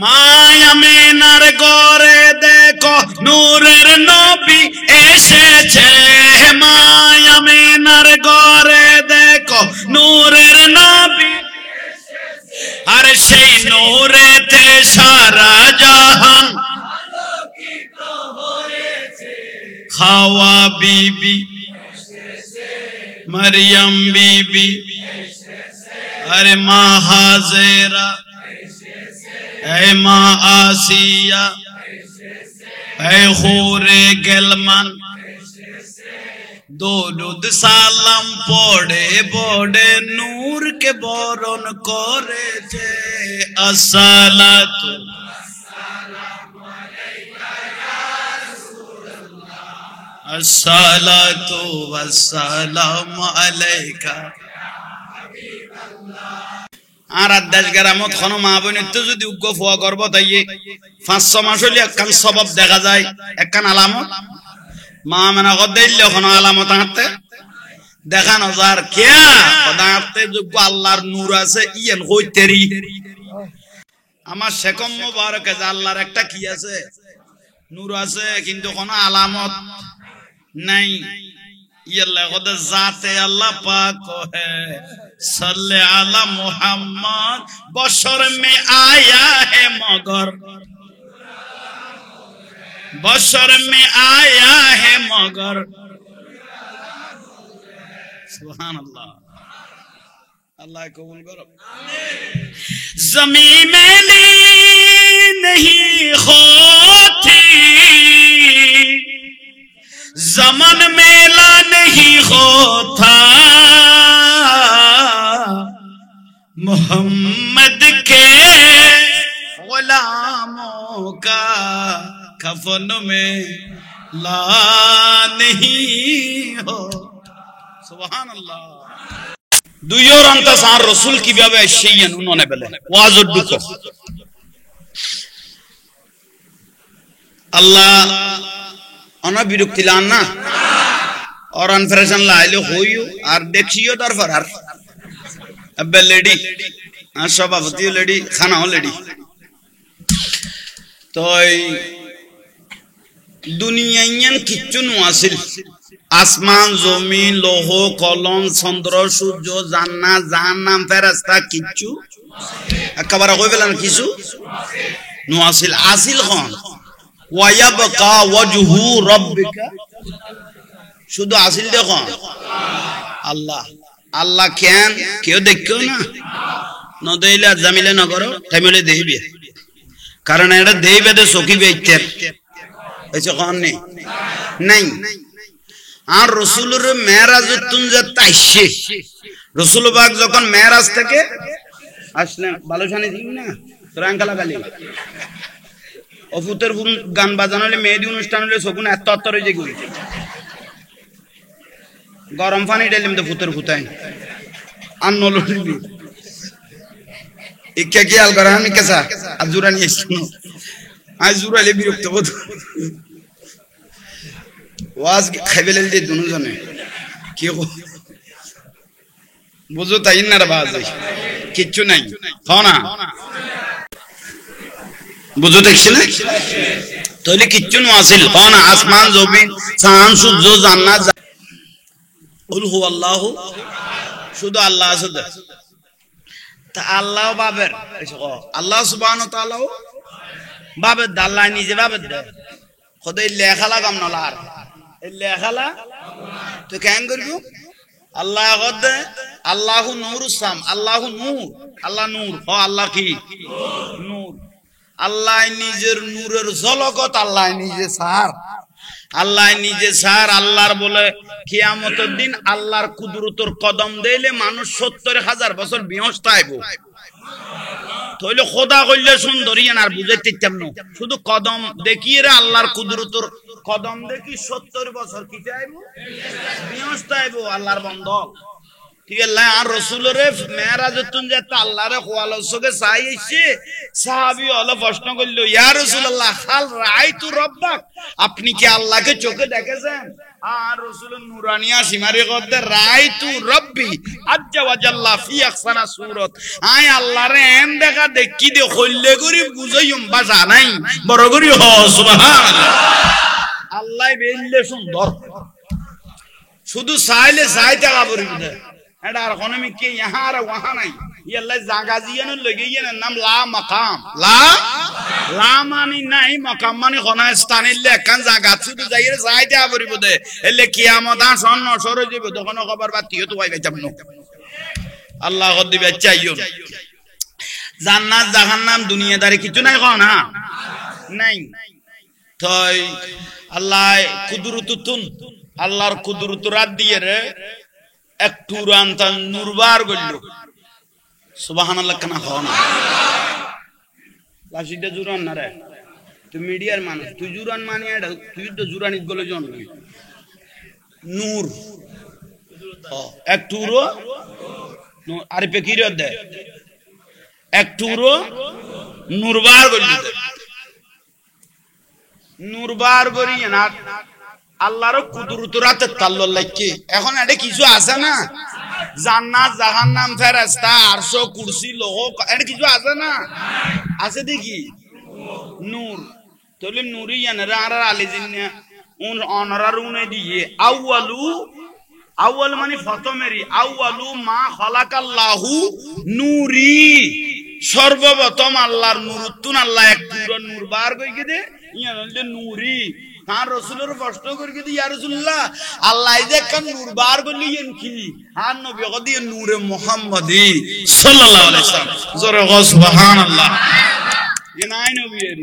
মায়া মেনার ঘরে দেখো নূরের নবী এসেছে, মায়া মেনার ঘরে দেখো নূরের নবী, আর সেই নূরেতে সারা জাহান হাওয়া বিবি, মরিয়ম বিবি, আরে মা হাজেরা, এ মা আসিয়া, এ হুরে গেলমান, দরুদ সালাম পড়ে পড়ে নূরকে বরণ করেছে। আসসালাতু আসসালাতু ওয়াসসালামু আলাইকা। আর আদাস গ্রামত কোনো মা বোনের তো যদি উগ্র ফুয়া করবো তাই 5-6 মাস হলে একখান স্বভাব দেখা যায়, একখান আলামত মা মানে দিলে কোনো আলামত হাঁটতে দেখানো যার কেয়া হাঁটতে যোগ্য আল্লাহর নূর আছে ইয়েন হইতেরি। আমার শেখম মুবারক যে আল্লাহর একটা কি আছে, নূর আছে, কিন্তু কোনো আলামত নাই। जाते अल्लाह पाक है सल्ले अला मुहम्मद, बशर में आया है मगर, बशर में आया है मगर। सुभान अल्लाह, अल्लाह कबूल करो। ज़मीन में ली नहीं होती, ज़मन मेला नहीं होता, मोहम्मद के गुलामों का कफन में ला नहीं हो। सुभान अल्लाह। दुयोर अंतसार रसूल की व्यावे शेयन उन्होंने बोले वाजुद दुको अल्लाह अना बिरुक्ति लाना और अनफ्रेशन लाइले होइयो और देखियो दरफर हर अब्बे लेडी सभापति लेडी खाना हो लेडी तो दुनियायन किच्चु नुआसिल आसमान जमीन लोह कलम चंद्र सूर्य जान्ना जहन्नाम फेरेस्ता किच्चु एकबारे কই ফেলেন কিছু নুআসিল আসিল কোন ওয়ায়াবকা ওয়াজহু রাব্বিকা, শুধু আসিল দেখো আল্লাহ। আল্লাহ কেন কেউ দেখো না ন দেইলে জামিলে না করো টাইমলে দেইবে, কারণ এটা দেইবে তো সকি বেইতের এসে কোন নেই নাই। আর রাসূলের মেরাজতুন যে তাইছে, রাসূল পাক যখন মেরাজ থেকে আসলেন বালুশানি দিন না রাঙ্কা লাগালি অফুতের গান বাজানো হলে মেহেদি অনুষ্ঠান হলে সগুন এত অত্তর হয়ে যায়, গরম পানি ঢেলিম তো ফুতের ফুতাই আর নলবি ইকে কি আল করা আমি কেসা আর জুরা নিয়ে এসছি আজ জুরালে বিরক্ত বোধ ওয়াজ খাইবেলে দিয়ে দুজনে কি বুঝো তাই না রে বাজ কিচ্ছু নাই খাও না বুঝো দেখছি না তাহলে কিচ্ছু নাসিল খাও না। আসমান জমিন চাঁদ সূর্য জান্নাত কুল হু আল্লাহু, শুধু আল্লাহ আছে তা আল্লাহ বাবের আল্লাহ সুবহানাহু ওয়া তাআলা বাবের আল্লাহ নিজে বাবের দে খোদাই লেখালা কাম নলার এই লেখালা তো কেন করবো আল্লাহ গদে আল্লাহু নূরুস সাম, আল্লাহু নূর, আল্লাহ নূর ও আল্লাহ কি নূর। আল্লাহ নিজের নূরের ঝলকত আল্লাহ নিজে সার, আল্লাহ নিজে সার। আল্লাহর বলে কিয়ামতের দিন আল্লাহর কুদরতের কদম দিলে মানুষ 70,000 বছর বিহস্ত আইব। তাহলে খোদা কইলে সুন্দরিয়ান আর বুঝাইতে তেমন শুধু কদম দেখিয়ে রে আল্লাহর কুদরতের কদম দেখি 70 বছর কি আইব বিহস্ত আইব আল্লাহর বন্ধ। ঠিক আল্লাহ আর রাসূলরে মেরাজতুন যে আল্লাহরে খোয়ালো সকে চাই এসে সাহাবী হলো প্রশ্ন করলো ইয়া রাসূলুল্লাহ হাল রাআইতু রাব্বাক আপনি কি আল্লাহকে চোখে দেখেছেন আর রাসূল নূরানিয়া সিমারি করতে রাআইতু রাব্বি আজ্জা ওয়া জাল্লা ফি আহসানা সূরাত আই আল্লাহরে এন দেখা দেখি দে কইলে করি বুঝাইম ভাষা নাই বড় করি হ সুবহানাল্লাহ আল্লাহ বেইলে সুন্দর শুধু চাইলে চাইতে গাবরিবে এটা আর কোন মিকে ইহা আর ওহা নাই ই আল্লাহ জায়গা জিয়ানো লগিয়ে নাম লা মাকাম লা মানে নাই মাকাম মানে কোন স্থানিলে কান জায়গা শুধু যাইরে চাইতে গাবরিবে দে এলে কিয়ামত আসন নসরে যাব তখন খবর বাতিও তো পাইবে যাবনো আল্লাহ কদ দিবে চাইও জান্নাত জাহান্নাম দুনিয়াদারি কিছু নাই কোন না নাই তাই আল্লাহ কুদরতুন আল্লাহর কুদরত রাত দিয়ে রে একটু রান্তা নূরবার গল্ল সুবহানাল্লাহ কেন হও না লাসিটা জুরান না রে তুই মিডিয়ার মানুষ তুই জুরান মানি এটা তুই তো জুরানিত গলে জন নূর একটু রো আরে পেকির দে একটু রো নূরবার গল্ল নূরবার করি না আল্লাহর কুদরত রাতে তাল্লুল লাগছে এখন এটা কিছু আছে না জান্নাত জাহান্নাম ফেরেশতা আরশ কুরসি লোহ এটা কিছু আছে না আছে দেখি নূর তাহলে নূরি জানারা আর আলী জিন্না উন অনরারুনে দিয়ে আউয়াল মানে প্রথমেরই আউয়ালু মা খালাকাল্লাহু নূরি সর্বপ্রথম আল্লাহর নূরতুন আল্লাহ এক পুরো নূর বার কইকে দে ইয়া হইলে নূরি আর রাসূলের প্রশ্ন কইকে দে ইয়া রাসূলুল্লাহ আল্লাহ যে কোন নূর বার করলেন কি আর নবী কদি নূরে মুহাম্মাদি সাল্লাল্লাহু আলাইহি ওয়াসাল্লাম জোরে গো সুবহানাল্লাহ ইয়া নাই নবী এর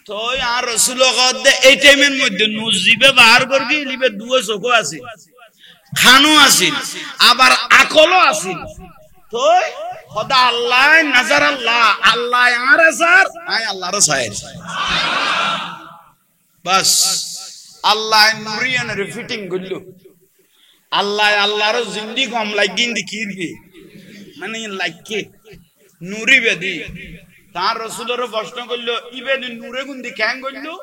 তো আর রাসূল কদ এই টাইমের মধ্যে নজিবে বার করবি লিবে দুয়ে চোখও আছে খানো আছে আবার আকলও আছে তো খোদা আল্লাহ নজর আল্লাহ আল্লাহ আর আসার আই আল্লাহর সাইর বাস আল্লাহ নুরিয়ান রিফিটিং গল্লু আল্লাহ আল্লাহর জিন্দি কম লাগিন দিকিরবে মানে লাইকে নুরি বেদি তার রাসূলের প্রশ্ন করলো ইবে নূরে গুন্দি কেন গল্লু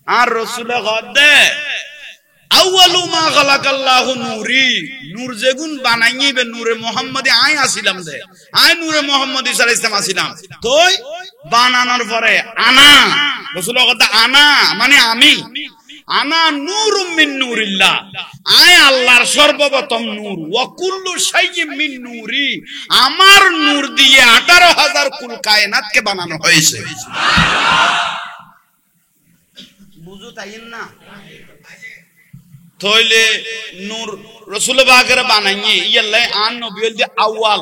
আর রাসূল কদে আউয়ালু মা খালাকাল্লাহু নূরি নূর যেগুন বানাইবে নূরে মুহাম্মদি আই আসিলাম দে আই নূরে মুহাম্মদি সাল্লাল্লাহু আলাইহি ওয়াসাল্লাম আসিলাম কই বানানোর পরে আনা রাসূল কথা আনা মানে আমি আনা নূরুম মিন নূরিল্লাহ আই আল্লাহর সর্বপ্রথম নূর ওয়া কুল্লু শাইইন মিন নূরি আমার নূর দিয়ে 18000 কুল কায়নাতকে বানানো হয়েছে বুঝো তাইন না তোইলে নূর রাসূল পাকের বানাইয়ে ইয়াল্লাহ আন নবী হল যে আউয়াল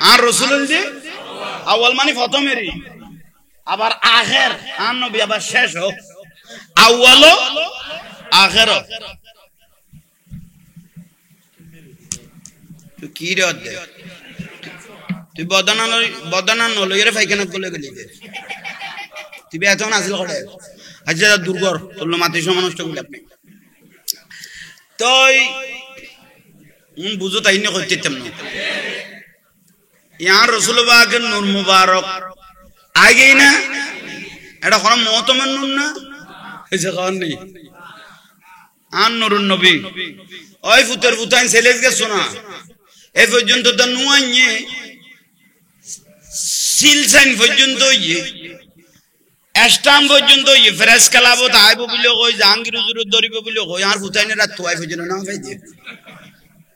আর রাসূল হল যে আউয়াল মানে প্রথমেরই আবার আখের আন নবী আবার শেষ হোক আউয়াল আখের তুই কি রে দে তুই বদনা নলইরে ফাইখানা কলে গলি তুই বেতন আসল করে আচ্ছা দুর্গর তোর মাটি সমানষ্ট করলে আপনি তোই বুঝো তাই না করতে তেমন ইয়ার রাসূল পাকের নূর মুবারক আগেই না এটা কোন মহতমের নূর না এই যে কারণ নেই আন নূরুন নবী ওই ফুতের ফুতাইন ছেলেস গে শোনা এই পর্যন্ত তো নুয়াইয়ে সিলসাইন পর্যন্ত ইয়ে এস্টাম পর্যন্ত ইয়ে ফ্রেশ কালাবো তাইবো বলে কই জাহাঙ্গীর হুজুর ধরিব বলে কই আর ফুতাইনে রাত তোয়াই পর্যন্ত না ভাই দে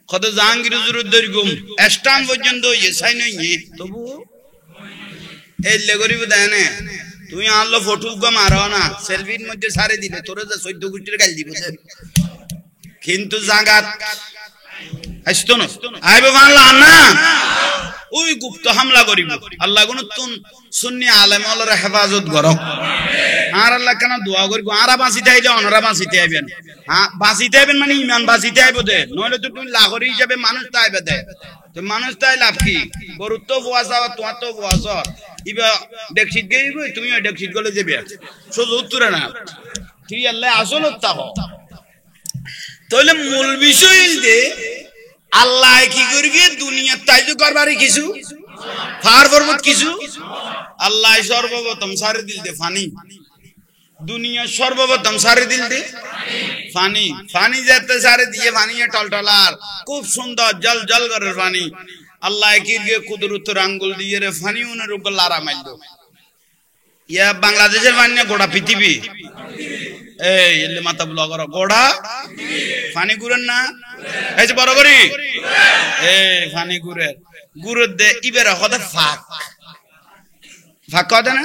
কত জাহাঙ্গীর হুজুর ধরিগম এস্টাম পর্যন্ত ইয়ে সাইন ইয়ে তবু এই লেগরিব দেনে তুই আনলো ফটো গো মারো না সেলফির মধ্যে সারে দিলে তোরে যা 14 গুটির গাল দিব কিন্তু জাগাত আসতো না আইবো আল্লাহ না ওই গুপ্ত হামলা করিব আল্লাহ গুণ তুন সুন্নি আলেম আল্লাহর হেফাজত করো আর আল্লাহ কেন দোয়া করিব আরা বাঁচিতে আইলে অনরা বাঁচিতে আইবেন হ্যাঁ বাঁচিতে আইবেন মানে ইমান বাঁচিতে আইব দে নইলে তো তুমি লাহরি হিসাবে মানুষ তাইবে দে তো মানুষ তাই লাভ কি গরুর তো বয়াসা তোমার তো বয়াস ইবা ডেকশিট গেইব তুমি ওই ডেকশিট গলে যাবে শুধু উত্তরে না তুই আল্লাহ আসল তা তাহলে মূল বিষয় দে আল্লাহ কি করি গিয়ে দুনিয়ার তাই তো করবারই কিছু ফার পর্বত কিছু আল্লাহ সর্বপ্রথম সারে দিল দে ফানি দুনিয়া সর্বপ্রথম সারে দিল দে ফানি ফানি যেতে সারে দিয়ে ফানি টলটলার খুব সুন্দর জল জল করে ফানি আল্লাহ কি গিয়ে কুদরতের আঙ্গুল দিয়ে রে ফানি উনের উপর লারা মারল ইয়া বাংলাদেশের ফানি না গোটা পৃথিবী এই এলে মাথা বুলা করো গোড়া ফানি গুরেন না এই যে বড় করি এই ফানি গুরের গুরের দে ইবের হতে ফাঁক ফাঁক কথা না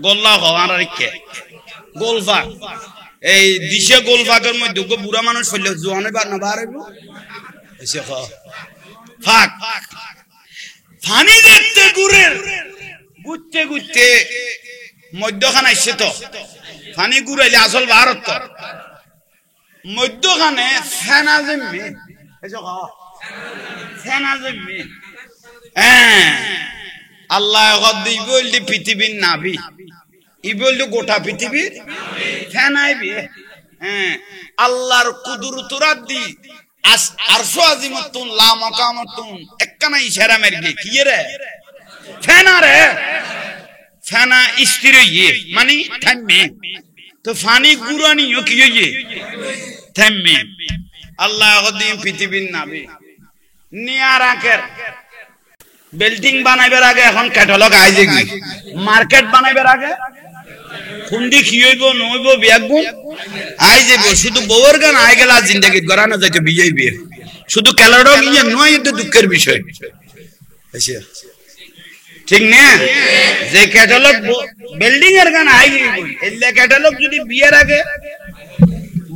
গোল্লা হওয়ার কে গোল ফাঁক এই দিশে গোল ফাঁকের মধ্যে বুড়া মানুষ ফেললে জোয়ানে বার না বার হইব এসে ফাঁক ফানি দেখতে গুরের গুচ্ছে গুচ্ছে মধ্যখানে আসছে তো ফানি গুড়াইলে আসল ভারত মধ্যখানে ফেনা জন্মে ফেনা জন্মে আল্লাহ ই বললি পৃথিবীর নাভি ই বললি গোটা পৃথিবীর ফেনাইবি আল্লাহর কুদরতুরাত দি আরশো আজিমতুন লা মাকামাতুন একখানা ইশারা মারবে কি রে ফেনা রে ফেনা স্থির হইয়ে মানে থামবে তো ফানি গুরানিও কি হইয়ে থামবে আল্লাহ কদিন পৃথিবীর নাভি নিয়ার আখের বিল্ডিং বানাইবার আগে এখন ক্যাটালগ আইজে কি মার্কেট বানাইবার আগে খুন্দি কি হইব নইব বিয়াকবো আইজেব শুধু বউর গান আই গেল আর জিন্দেগি গড়ানো যাইতে বিয়ে বিয়ে শুধু ক্যাটালগ ইয়ে নয় এটা দুঃখের বিষয় ঠিক না যে ক্যাটালগ বিল্ডিং এর গান আই এলে ক্যাটালগ যদি বিয়ের আগে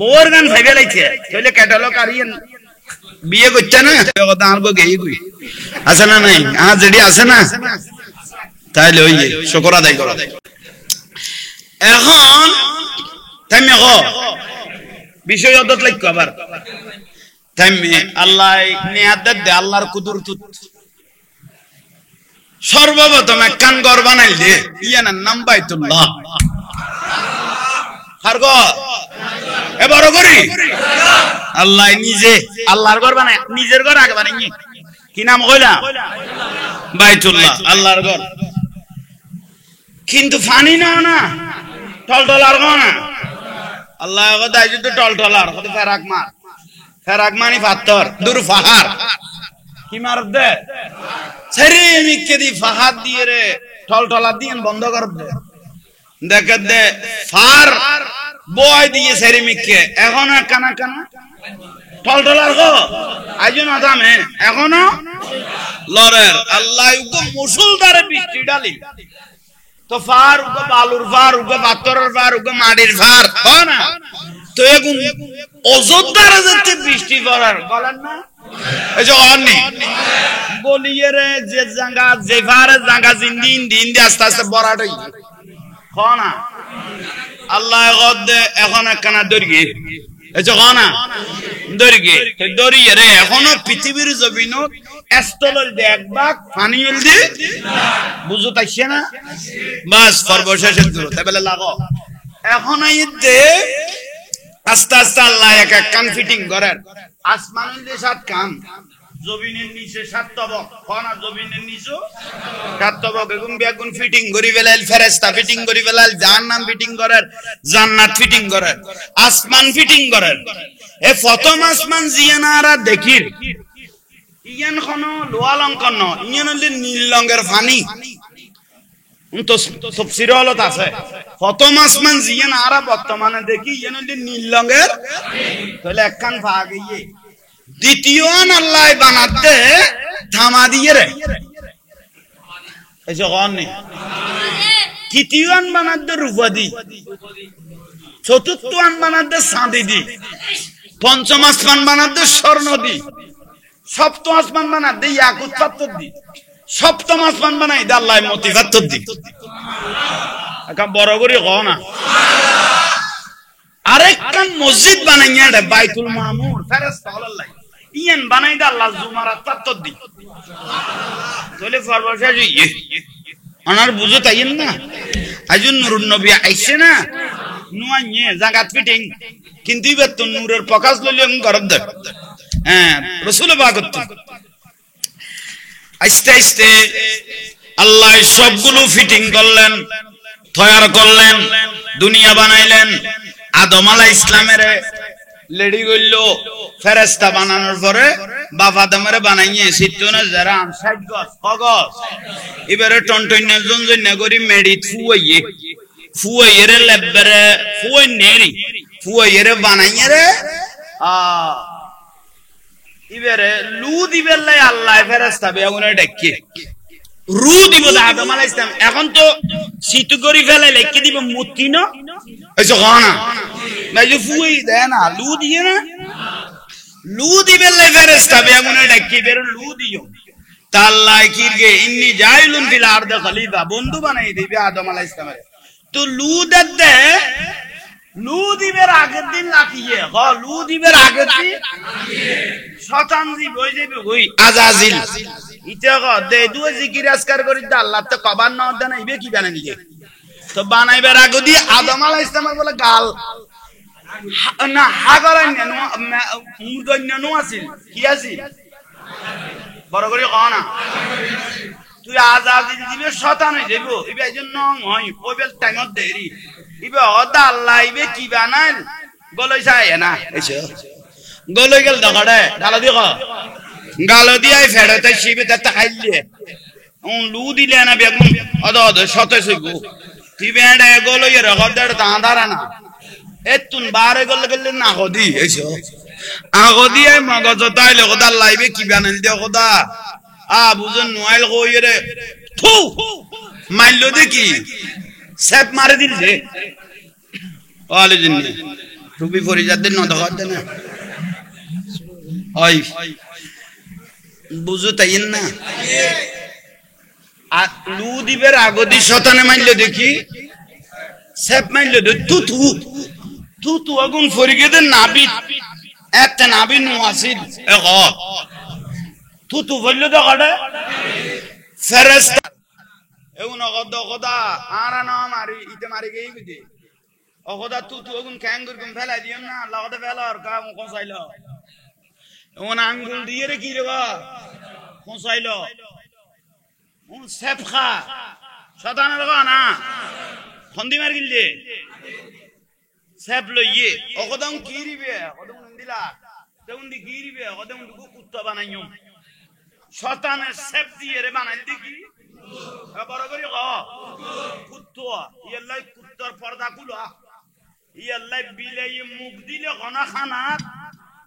বউর গান ভাইবে লাইছে তাহলে ক্যাটালগ আর ইয়ে বিয়ে করছে না কথা আর গেই কই আছে না নাই আর যেডি আছে না তাইলে ওই শুকর আদায় করো এখন থামে গো বিষয় অদত লাগতো আবার থামে আল্লাহ নিয়াদত দে আল্লাহর কুদরত সর্বপ্রথম এক কান ঘর বানাইল দে ইয়ানার নাম বাইতুল্লাহ আর গো এ বড় করি আল্লাহ নিজে আল্লাহর ঘর বানায় নিজের ঘর আগে বানাই কি নাম কইলা বাইতুল্লাহ আল্লাহর ঘর কিন্তু ফানি না না টলটলার গো না আল্লাহ দাই যদি টলটলার হতে ফেরাক মানি পাথর দূর পাহাড় কি মার দে সেরি মিকে দি ফাহাদ দিয়ে রে টলটলা দিয়ে বন্ধ কর দে দেখে দে ফার বয় দিয়ে সেরি মিকে এখন কানা কানা টলটলার গো আইজো না থামে এখনো লরের আল্লাহ উগো মুসলদারে বৃষ্টি ডালি তো ফার উগো বালুর ফার উগো পাথরের ফার উগো মাটির ফার হয় না তো এখন অযোধ্যারে যাচ্ছে বৃষ্টি পড়ার বলেন না এই যে অনি বলিয়ে রে যে জায়গা যে ফারে জায়গা দিন দিন আস্তে আস্তে বড়াটাই হয় না আল্লাহ গদে এখন একখানা দর্গে এই যে হয় না দর্গে দরিয়ে রে এখনো পৃথিবীর জমিনত স্থল দেখবা পানি দি বুঝো তাইছে না বাস সর্বশেষের দূর তাই বলে লাগো এখন ইতে আস্তে আস্তে আল্লাহ এক এক কান ফিটিং করেন আসমানের যে 7 কান জমিনের নিচে 7 তবক কোনা জমিনের নিচে 7 তবক এগুন বেগুন ফিটিং করি বেলাল ফেরেশতা ফিটিং করি বেলাল জাহান্নাম ফিটিং করেন জান্নাত ফিটিং করেন আসমান ফিটিং করেন এ প্রথম আসমান জিয়ানারা দেখির ইয়ান খনো লোয়া লঙ্কন ন ইয়ান হলে নীল রঙের পানি তো তাফসীরে হলত আছে প্রথম আসমান জিয়ান আরা বর্তমানে দেখি ইয়ান হলে নীল রঙের তাহলে একখান ভাগ ইয়ে দ্বিতীয় আল্লাহ বানাতে থামা দিয়ে রে এই যে গনে তৃতীয় বানাতে রূপা দি চতুর্থ বানাতে চাঁদি দি পঞ্চম আসমান বানাতে স্বর্ণ দি সপ্তম আসমান বানাতে ইয়াকুত পাথর দি সপ্তম আসমান বানাই দে আল্লাহ মতি পাথর দি একটা বড় করে কও না আরেকখান মসজিদ বানাইয়া দে বাইতুল মামুর ফেরেশতা আল্লাহ ইয়ান বানাই দে আল্লাহ জুমারাত পাথর দি তাহলে সর্বশেষ ইয়ে আনার বুঝো তাইন না আজুন নূরুন নবী আইছে না নুয়া নিয়ে জাগাত ফিটিং কিন্তু ইবে তো নূরের প্রকাশ লইলে ঘর দে হ্যাঁ রাসূল পাক আস্তে আস্তে আল্লাহ সবগুলো ফিটিং করলেন, তৈয়ার করলেন, দুনিয়া বানাইলেন। আদম আলাইহিস সালামের লেডি গইল ফেরেশতা বানানোর পরে বাপ আদমের বানাইয়ে সিটনা যারা 60 গজ ফগস এবারে টনটন্যা জনজন্য করি মেডি ফুয়াইয়ে লেবরে ফুয়াই নেরি ফুয়াইয়ে বানাইয়ে রে এবারে লু দিবেলে আল্লাহ ফেরেশতা বেগুনে ডেকে রু দিব আদম আলাইহিস সালাম। এখন তো সিটু করি ফেলে লেখি দিব মুতি না এসো গানা নাই যে ফুই দেয় না লু দিয়ে না লু দিবেলে ফেরেশতা বেগুনে ডেকে বের লু দিও তা আল্লাহ কিরগে ইন্নী জাইলুন ফিল আরদি খলিফা বন্ধু বানাই দিবে আদম আলাইহিস সালামের। তো লু দে লু দিবের আগের দিন লাকিয়ে হ লু দিবের আগের দিন শয়তান জি বই যাবে ওই আজাজিল ইতে গ দে দুই জিকির আজকার করি দা আল্লাহ তো কবার না দেন ইবে কি জানেন নিজে তো বানাইবার আগে দি আদম আলাইহিস সালামের বলে গাল না হাগরান নো মুদন্য নো আছিল কি আছিল বড় করে কও না তুই আজাজিল দিবে শয়তান হই যাইবো ইবে এজন্য হয় ওবেল টাইমত দেরি ইবে অদা আল্লাহ ইবে কি বানাইল গলই যায় না এসো গলই গেল দগড়ে গালো দি কও গালো দিয়াই ফেড়তে শিবে তা খাইলে ওন লু দিলে না বেগুন অদ অদ শতে সইগো তিবেড়ে গলই এর গদড় দাঁদারা না এতুন বারে গল গেলে না গদি এসো আগদি আই মগজ তাইলে খোদা লাইবে কি বানাইল দে খোদা আ বুঝন নোয়াইল কইরে থু মাইলো দেখি সেপ মারে দিল যে ওয়ালে জিন্নি রুবি ফরিজাদের ন দগা দেন ওই বুঝু তাইন না আর লু দিবের আগদি শতানে মাইলো দেখি সেপ মাইলো দে তু তু তু তু আগুন ফরিগে দে নাবি এত নাবি নু আসিল এ গ তু তু বললো দগাড়ে ফেরেশতা এগুন অগদ খোদা আরা না মারি ইতে মারি গই বিদে ও খোদা তু তু এগুন ক্যাঙ্গুর কম ফেলা দিও না লাগতে ফেলার কাম কোসাইলো এগুন আঙ্গুল দিয়ে রে কি রেবা কোসাইলো ও সেফখা শতানের গো না খন্দি মার গিললে সেফ লইয়ে ও খোদা কি রিবে খোদা দিলা তেউন দি কি রিবে খোদা দুকু কুত্তা বানাইও শতানের সেফ দিয়ে রে বানাইল দেখি বড় করে ক কুত্তা ইয়াল্লাই কুত্তার পর্দা কুলা ইয়াল্লাই বিলাই মুখ দিলে খানা খানাত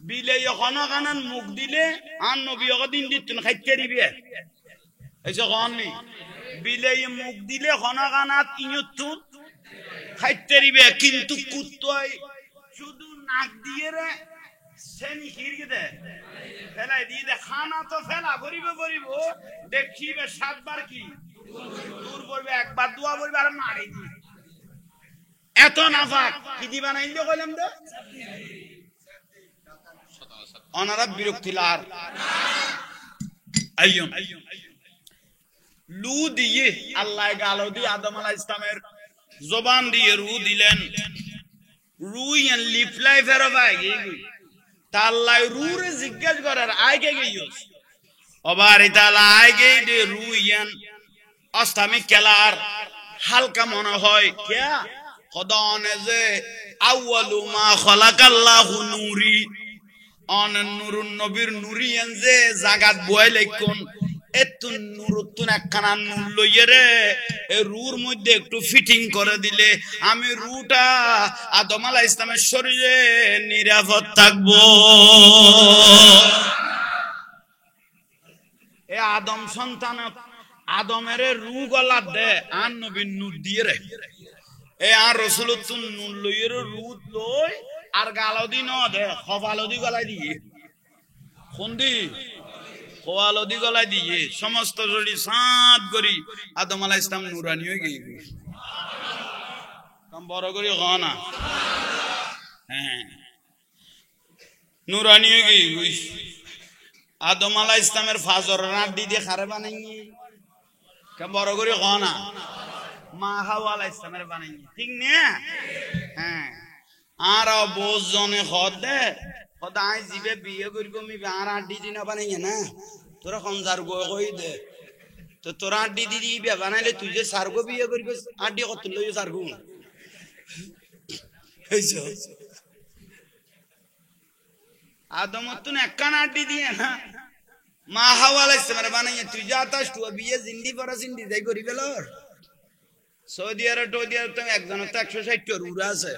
বিলাই খানা খানাত মুখ দিলে আর নবী দিন দিতুন খাইতে দিবে এসে কননি বিলাই মুখ দিলে খানা খানাত ইয়ুতুন খাইতে দিবে কিন্তু কুত্তাই শুধু নাক দিয়ে রে সেনি খিরকে দে ফেলাই দিয়ে দে খানা তো ফেলা করিব দেখিবে 7 বার কি দূর করবে একবার দোয়া করবে আর মারি দি এত নাফাক কি দি বানাইলো কইলাম দে অনারা বিরক্তিলার আইয়ুম লু দিয়ে আল্লাহ গালো দি আদম আলাইহিস সালামের জবান দিয়ে রু দিলেন রুইন লিফলাই ফেরবাই গই তাল্লাই রুরে জিজ্ঞেস করার আগে গইয়স ওবার তালা আগে দে রুইন অস্তামি কেলার হালকা মনে হয় কিয়া খোদানে যে আউয়ালু মা খালাকাল্লাহু নূরি অন নূরুন নবীর নূরিয়ান যে জাগাত বইলে কোন এতুন নূরতুন একখানা নূর লইয়ে রে এ রুর মধ্যে একটু ফিটিং করে দিলে আমি রুটা আদম আলাইহিস সালামের শরীরে নিরাপদ থাকবো। এ আদম সন্তান আদমের রু গলা দে আর নবীর নূর দিয়ে রে এ আর রাসূলুতুন নূর লইয়ে রু লই আর গালদি ন দে খবালদি গলাই দিয়ে কোনদি খোয়ালদি গলাই দিয়ে সমস্ত শরীর সাত করি আদম আলাইহিস সালাম নূরানি হয়ে গই কম বড় করি গানা হ্যাঁ নূরানি হয়ে গই আদম আলাইহিস সালামের ফাজর রাত দিয়ে খারে বানাইনি কম বড় করি গানা মা হাওয়া আলাইহিস সালামের বানাইনি ঠিক না হ্যাঁ আর বোঝনে খদ দে সদায় জিবে বিয়ে করি কমি আর আড্ডি দিন বানাই না তোরা সংসার কই দে তো তোরা আড্ডি দিদি বিয়ে বানাইলে তুই যে সার্গো বিয়ে করবি আড্ডি কত লই সার্গো আদমত তুই একখান আড্ডি দিয়ে না মা হাওয়াল ইসলামের বানাইয়ে তুই যা তাস তুই বিয়ে জিন্দি পরা জিন্দি যাই করি গেল সৌদি আরব টৌদি আরব তো একজন তো 160 উড়া আছে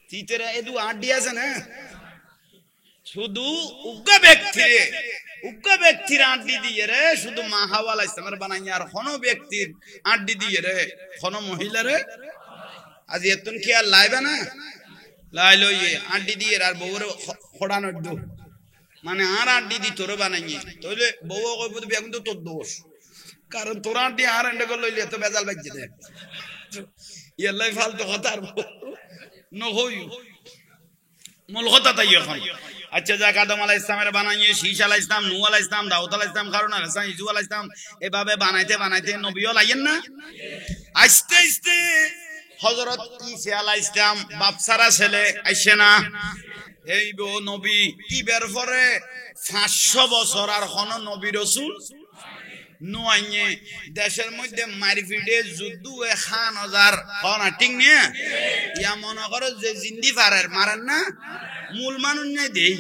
তিতেরা এদু আড্ডি আছে না শুধু উগ্র ব্যক্তির আড্ডি দিয়ে রে শুধু মা হাওয়াল ইসলামের বানাইয়ে আর কোন ব্যক্তির আড্ডি দিয়ে রে কোন মহিলা রে আজ এতন কি আর লাইবে না লাইলো ইয়ে আড্ডি দিয়ে আর বউরে খড়ানোর দো মানে আর আড্ডি দি তোরে বানাইয়ে তাহলে বউ কইব তো এখন তো তোর দোষ কারণ তোর আড্ডি আর এন্ড করে লইলে তো বেজাল বাজছে দে ইয়াল্লাই ফালতু কথা আর নহই মূল কথা তাই এখন আচ্ছা যাক আদম আলাইহিস সালামের বানাইয়ে শীশ আলাইহিস সালাম নূহ আলাইহিস সালাম দাউদ আলাইহিস সালাম হারুন আলাইহিস সালাম ইসু আলাইহিস সালাম এভাবে বানাইতে নবীও লাগেন না আস্তে আস্তে হযরত ঈসা আলাইহিস সালাম বাপসারা ছেলে আইছে না এই নবী ইবের পরে 500 বছর আর কোন নবী রাসূল নোয়াইয়ে দেশের মধ্যে মারিফিডে যুদ্ধ 1000 কোন ঠিক নিয়ে ইয়া মনে করো যে জিন্দি ফারের মারেন না মূল মানুষ নাই দেই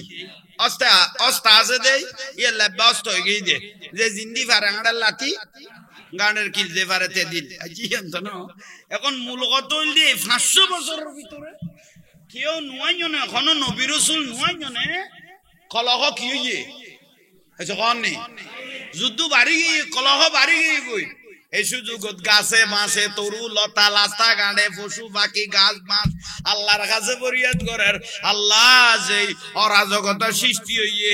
অস্তা আছে দেই ইয়া লাবাস্ত হয়ে গই দে যে জিন্দি ফারে আড়া লাঠি গানের কিল যে ফারেতে দিল আজি জানো এখন মূল কত হইল 500 বছরের ভিতরে কেউ নোয়াইও না কোন নবী রাসূল নোয়াইও না কলহ কি হইয়ে এসে কোন নেই যুদ্ধ বাড়ি গিয়ে কলহ বাড়ি গিয়ে বই এই সুযোগত গাছে মাছে তরু লতা লাস্তা গাঁড়ে পশু পাখি গাছ মাছ আল্লাহর কাছে ফরিয়াদ করার আল্লাহ যে অরাজকতা সৃষ্টি হইয়ে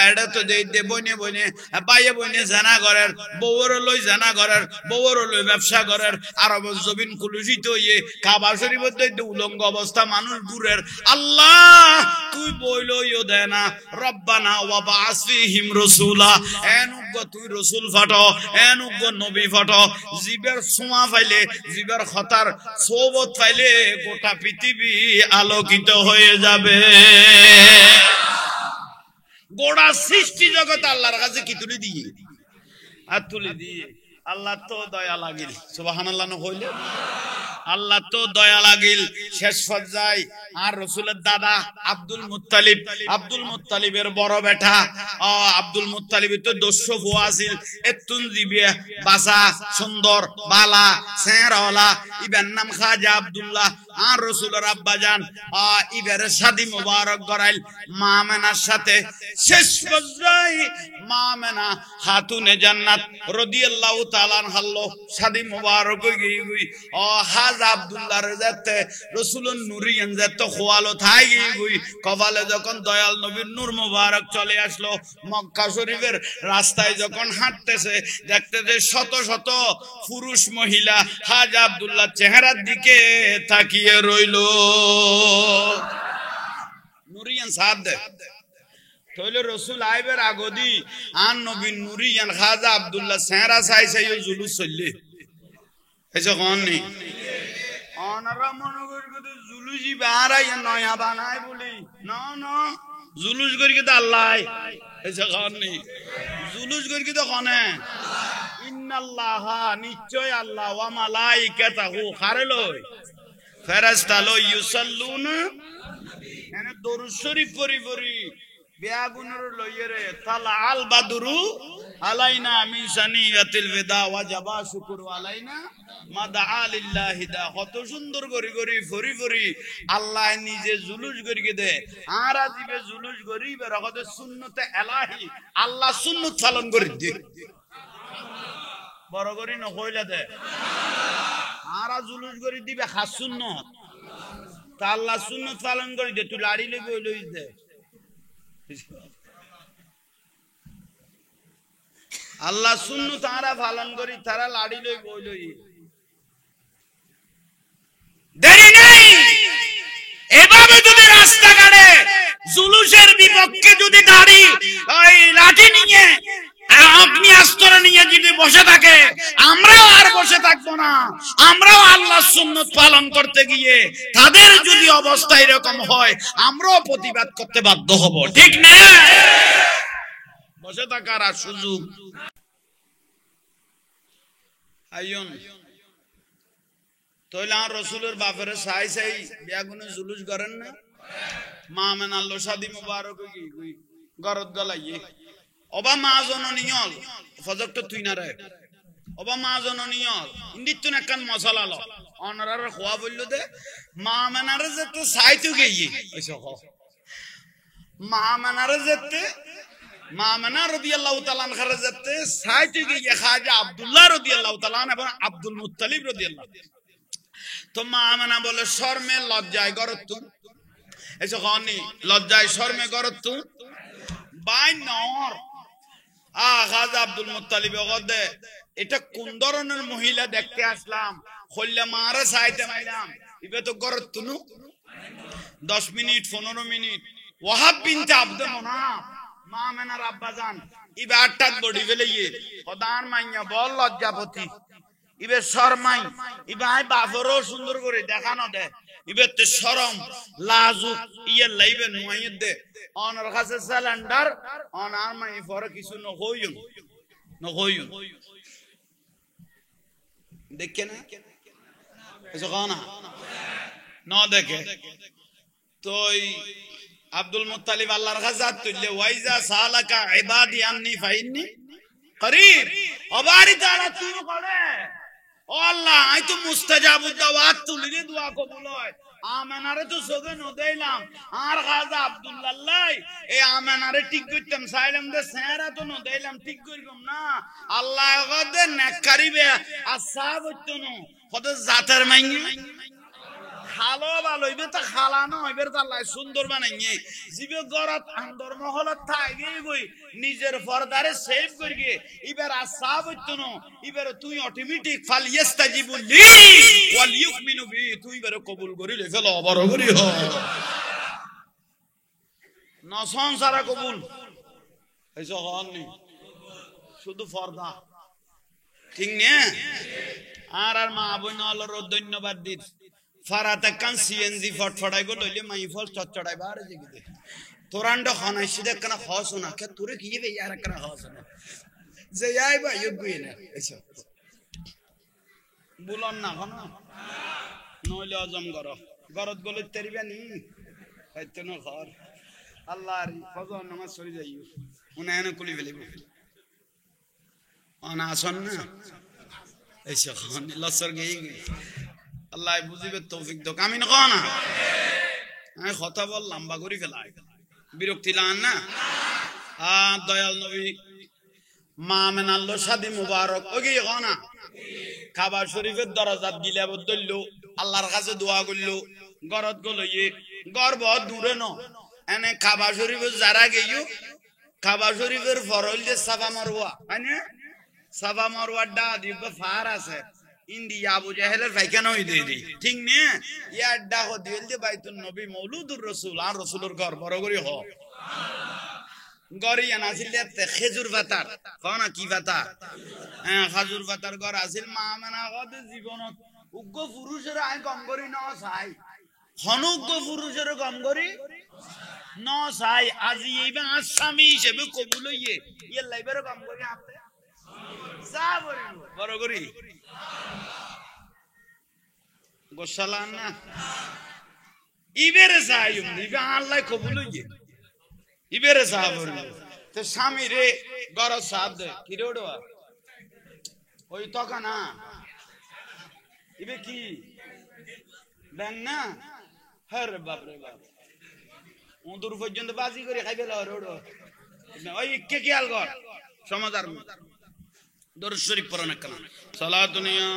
এটা তো দে বনে বনে বাইয়ে বনে জানা করার বউর লই জানা করার বউর লই ব্যবসা করার আরব জমিন কুলুষিত হইয়ে কাবা শরীফের মধ্যে উলঙ্গ অবস্থা মানুষ ঘুরের আল্লাহ তুই বইলইও দে না রব্বানা ওয়া বা'আস ফীহিম রাসূলা এনুগ তুই রাসূল ফাটো এনুগ নবী ফাটো জিবের সোয়া পাইলে জিবের খতার সোবত পাইলে গোটা পৃথিবী আলোকিত হয়ে যাবে গোটা সৃষ্টি জগৎ আল্লাহর কাছে কি তুলে দিয়ে আর তুলে দিয়ে আল্লাহ তো দয়া লাগিল সুবহানাল্লাহ না কইলে আল্লাহ তো দয়া লাগিল শেষ পর্যায়ে আর রাসূলের দাদা আব্দুল মুত্তালিবের বড় বেটা আব্দুল মুত্তালিবের তো 200 ফুয়া আছিল এতুন জিবে বাসা সুন্দর বালা চেহারাওয়ালা ইবের নাম খাজা আব্দুল্লাহ আর রাসূলের আব্বা জান ইবের শাদী মোবারক করাইল মা আমেনার সাথে শেষ পর্যায়ে মা আমেনা খাতুনে জান্নাত রাদিয়াল্লাহু তাআলা আনহা শাদী মোবারক হই গই হাজা আব্দুল্লাহর যাতে রাসূলুন নূরিয়ান যাতে খোয়ালো থাই গই কপালে যখন দয়াল নবীর নূর মোবারক চলে আসলো মক্কা শরীফের রাস্তায় যখন হাঁটতেছে দেখতে যে শত শত পুরুষ মহিলা হাজা আব্দুল্লাহর চেহারার দিকে তাকিয়ে রইল নূরিয়ান সাদ তাহলে রাসূল আইবের আগদি আন নবী নূরিয়ান খাজা আব্দুল্লাহ চেহারা চাইছে জুলুস চললে এসে কোন নেই অনারা মনে করি জুলুসি বাহারাই নয়া বানায় বলি না জুলুস করি তো আল্লাহ এসে কোন নেই জুলুস করি তো কনে ইন্নাল্লাহ নিশ্চয় আল্লাহ ওয়া মালাইকাতাহু খারেলই ফেরেশতা লই ইউসাল্লুনা এনে দরুদ শরীফ পড়ি বেয়াগুনের লইরে তালা আল বাদরু আলাইনা মিন সানিয়াতিল বিদা ওয়াজাবা শুকরু আলাইনা মাদা লিল্লাহি দা কত সুন্দর করি ফরি আল্লাহ নিজে জুলুস করি দে আর আজিবে জুলুস করি বেরকতে সুন্নতে ইলাহি আল্লাহ সুন্নত পালন করি দে বড় করি ন কইলা দে আর জুলুস করি দিবে খাস সুন্নত তা আল্লাহ সুন্নত পালন করি দে তুই লাড়ি লই দে আল্লাহ সুন্নত তারা পালন করি তারা লাড়ি লই বইলই দেরি নেই এভাবে যদি রাস্তাঘাটে জুলুসের বিপক্ষে যদি দাঁড়ি ওই লাঠি নিয়ে আপনি আস্তরে নিয়ে যদি বসে থাকে, আমরাও আর বসে থাকবো না। আমরাও আল্লাহর সুন্নাত পালন করতে গিয়ে তাদের যদি অবস্থা এরকম হয়, আমরাও প্রতিবাদ করতে বাধ্য হব, ঠিক না? বসে থাকার আর সুযোগ আইন তাহলে আর রসুলের বাপের সাই সাই বিয়াগুনে জুলুস করেন না? মা মেনাল্লো শাদি মুবারক গরত গলাইয়ে অবা মা জননীয়ল ফজরটা তুই না রে অবা মা জননীয়ল ইন্দিত একখান মশলা ল অনারার খোয়া বলল দে মা মেনারে যেতে সাইতো গিয়ে মা মেনারে যেতে মা মেনা রাদিয়াল্লাহু তাআলা আনহারে যেতে সাইতো গিয়ে খাজা আব্দুল্লাহ রাদিয়াল্লাহু তাআলা এবং আব্দুল মুত্তালিব রাদিয়াল্লাহু। তো মা মেনা বলে শর্মে লজ্জায় গরত এসে হনি লজ্জায় শর্মে গরত বাই নর খাজা আব্দুল মুত্তালিব গদে এটা কোন ধরনের মহিলা দেখতে আসলাম, খল্লা মারে চাইতে মাইলাম ইবে তো গরত তুনু 10 মিনিট 15 মিনিট ওয়াহাব বিনতে আব্দে মুনাফ মা মেনার আব্বা জান ইবে 8টাত বডি ফেলেইয়ে প্রধান মাইয়া বল লজ্জাপতি ইবে শরমাই ইবে আই বাফরও সুন্দর করে দেখানো দে ইবে তে শরম লাজুক ইয়ে লাইবে নুয়াইয়ে দে অনর কাছে সিলিন্ডার অনার মাই ফর কিছু ন হইউন দেখে না এসো কানা না দেখে তো আব্দুল মুত্তালিব আল্লাহর কাছে তুললে ওয়াইজা সালাকা ইবাদি আন্নি ফাইন্নি করিব অবারি তাআলা তুই করে ও আল্লাহ আই তো মুস্তাজাবুদ দাওয়াত তুলিরে দোয়া কবুল হয়। আমেনারে তো সবে ন দেইলাম আর খাজা আব্দুল্লাহ এই আমেনারে ঠিক করতাম চাইলাম দে সেরা তো ন দেইলাম ঠিক করলাম না আল্লাহ গদে নেকারিবে আসাব হইতো ন কত জাতের মাইনি খালো ভালো হইবে তো খালানো হইবে তো আল্লাহ সুন্দর বানাইয়ে জিবে গরাত আন্দর মহলত থাইগে গই নিজের ফরদারে সেভ করিগে ইবার আসাব হইতো ন ইবার তুই অটোমেটিক ফাল ইস্তাজিবু লি ওয়াল ইউমিনু বি তুই ইবার কবুল করিলে ফেলো বড় করি হ নসন সারা কবুল এইসব হননি শুধু ফরদা ঠিক না আর মা বোন আল্লাহর ধন্যবাদ দিত ফারাতে কান সিএনজি ফটফটাই গো লইলে মাই ফল চচ্চড়াই বারে জিগিদে তোরান্ড খানাইছি দেখ না খাওস না কে তোরে কি বে ইয়ার কেন খাওস না যে আই বা ইগুই না এসব বুলন না খানা নইলে আজম গরত গলে তেরিবা নি হয়তো না ঘর আল্লাহর ফজর নামাজ পড়ি যাইও উনায়নে কুলি ফেলিব আনা আসন না এসব খান লসর গই আল্লাহ বুঝিবে তৌফিক দাও আমি না কোনা আমি কথা বল লম্বা করি ফেলাই বিরক্তি লান না দয়াল নবী মা মেনাল্লো শাদি মুবারক ওগি কোনা কাবা শরীফের দরজাত গিলা বদলল আল্লাহর কাছে দোয়া করল গরত গলইয়ে গর্ব দূরে ন এনে কাবা শরীফে যারা গইও কাবা শরীফের ফরল যে সাফা মারওয়া মানে সাফা মারওয়া ডা দিবে ফার আছে ইন্ডিয়া আবু জাহেলের ফাইখানা হই দেই ঠিক নে ইয়ার ডাক দিল যে বাইতুন নবী মৌলুদুর রাসূল আর রাসূলের ঘর বড় করি হ গরি আনাছিল তে খেজুর পাতার কোনা কি পাতা খেজুর পাতার ঘর আছিল মা মানা গদ জীবনত উগ্র পুরুষের আই কম করি ন চাই হনুগ্র পুরুষের কম করি ন চাই আজি এইবা আসামি হিসেবে কবুল হইয়ে ইয়ে লাইবের কম করি আপনি যা বড় করি গোসালান না ইবেরে সাইম দিবে আল্লাহ কবুল হইয়ে ইবেরে সাহাবর তো স্বামী রে গর সাদ কি রে ওড়া ওই তকা না ইবে কি দেন না হর বাপ রে বাপ ওদুর পর্যন্ত বাজি করে খাইবে লা ওড়ো ওই কে কি আল গর সমাদার দরুদ শরীফ পড়া না কেন সালাতুনিয়া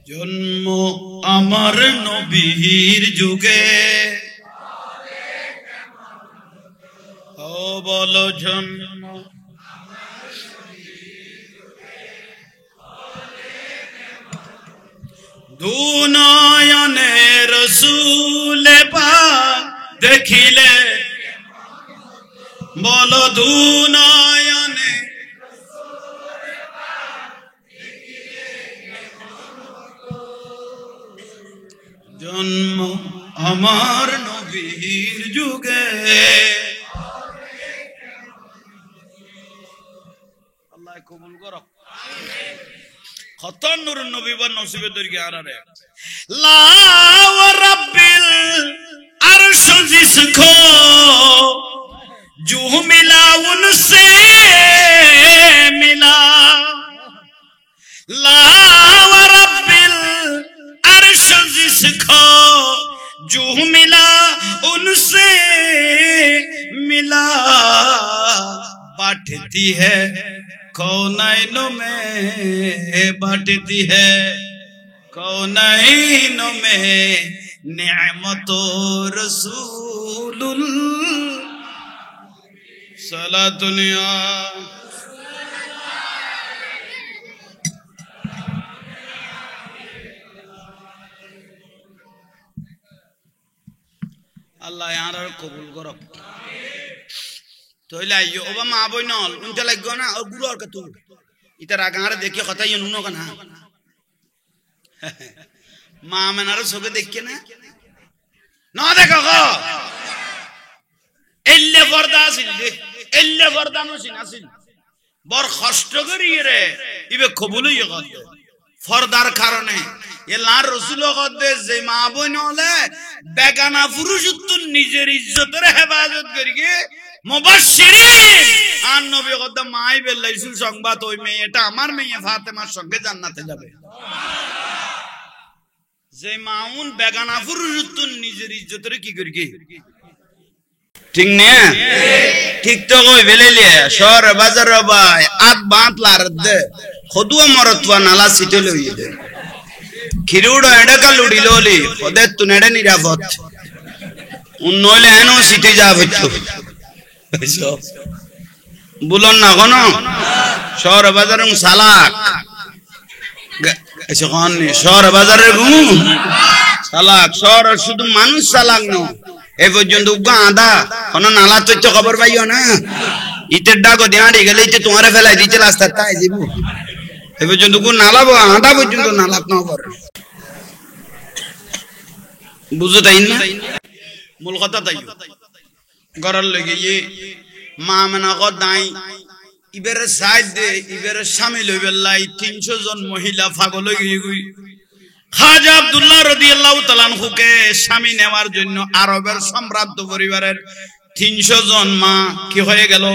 জন্ম আমার নবীর যুগে ও বলো জন্ম দুনয়নে রসূলে দেখিলে বলো দুনয়নে জন্ম আমার নবীর যুগে আল্লাহ কবুল করো খতন নূর নবী বা নসিবে দরগে আরারে লা ওয়া রাব্বিল আরশ জিসকো जो मिला उनसे मिला ला व रब्बिल अर्श जिसको जो मिला उनसे मिला बांटती है कौनैनों में बांटती है कौनैनों में नेमतो रसूलुल साला दुनिया अल्लाह यार कबूल करो तो लाइयो ओबा माँ बोई नॉल उनके लग गया ना और गुरु और कतु इधर आगार देखिए कथा ये नुनो का ना माँ में नारे सोके देखिए ना ना देखो को एल्ले वर्दासिल दे एल्ले वर्दानो सिनासिल बर खस्ट करी रे इबे कबूल ये करते फरदार कारणे ये लार रसूल करते जे माँ बोई नॉले बेगाना पुरुष तो निजेर इज्जत रे हिफाजत करिए मुबश्शिरीन आन नबी कदम माई बेल्लाइसुल संबाद ओई में এটা আমার মেয়ে ফাতেমার সঙ্গে জান্নাতে যাবে যে মাউন বেগানা পুরুষ তো নিজের ইজ্জত রে কি করিগে ঠিক না ঠিক তো কই বেলেলে শহর বাজার ভাই আত বাত লার দে খদুয়া মরতওয়া নালা সিটে লই দে খিরুড় এডকা লুডিলোলি খদে তুনেডে নিরাপদ উন্নয়লে এনো সিটে যা হইতো বুলন না কোন শহর বাজারে সালাক এসে কোন শহর বাজারে গু সালাক শহর শুধু মানুষ সালাক ন এ পর্যন্ত উগা আদা কোন নালা তো খবর পাইও না ইতের ডাকো দিয়াড়ি গেলে ইতে তোমারে ফেলাই দিতে রাস্তা তাই যাবো এ পর্যন্ত গু নালাবো আদা পর্যন্ত নালাক না করে বুঝো তাই না মূল কথা তাই গরাল লাগে ये মামনা কো দাই ইবেরে সাইড দে ইবেরে শামিল হইবেলাই 300 জন মহিলা পাগল হয়ে গই খাজা আব্দুল্লাহ রাদিয়াল্লাহু তাআলা আনহুকে স্বামী নেওয়ার জন্য আরবের সম্রাট পরিবারের 300 জন মা কি হয়ে গেল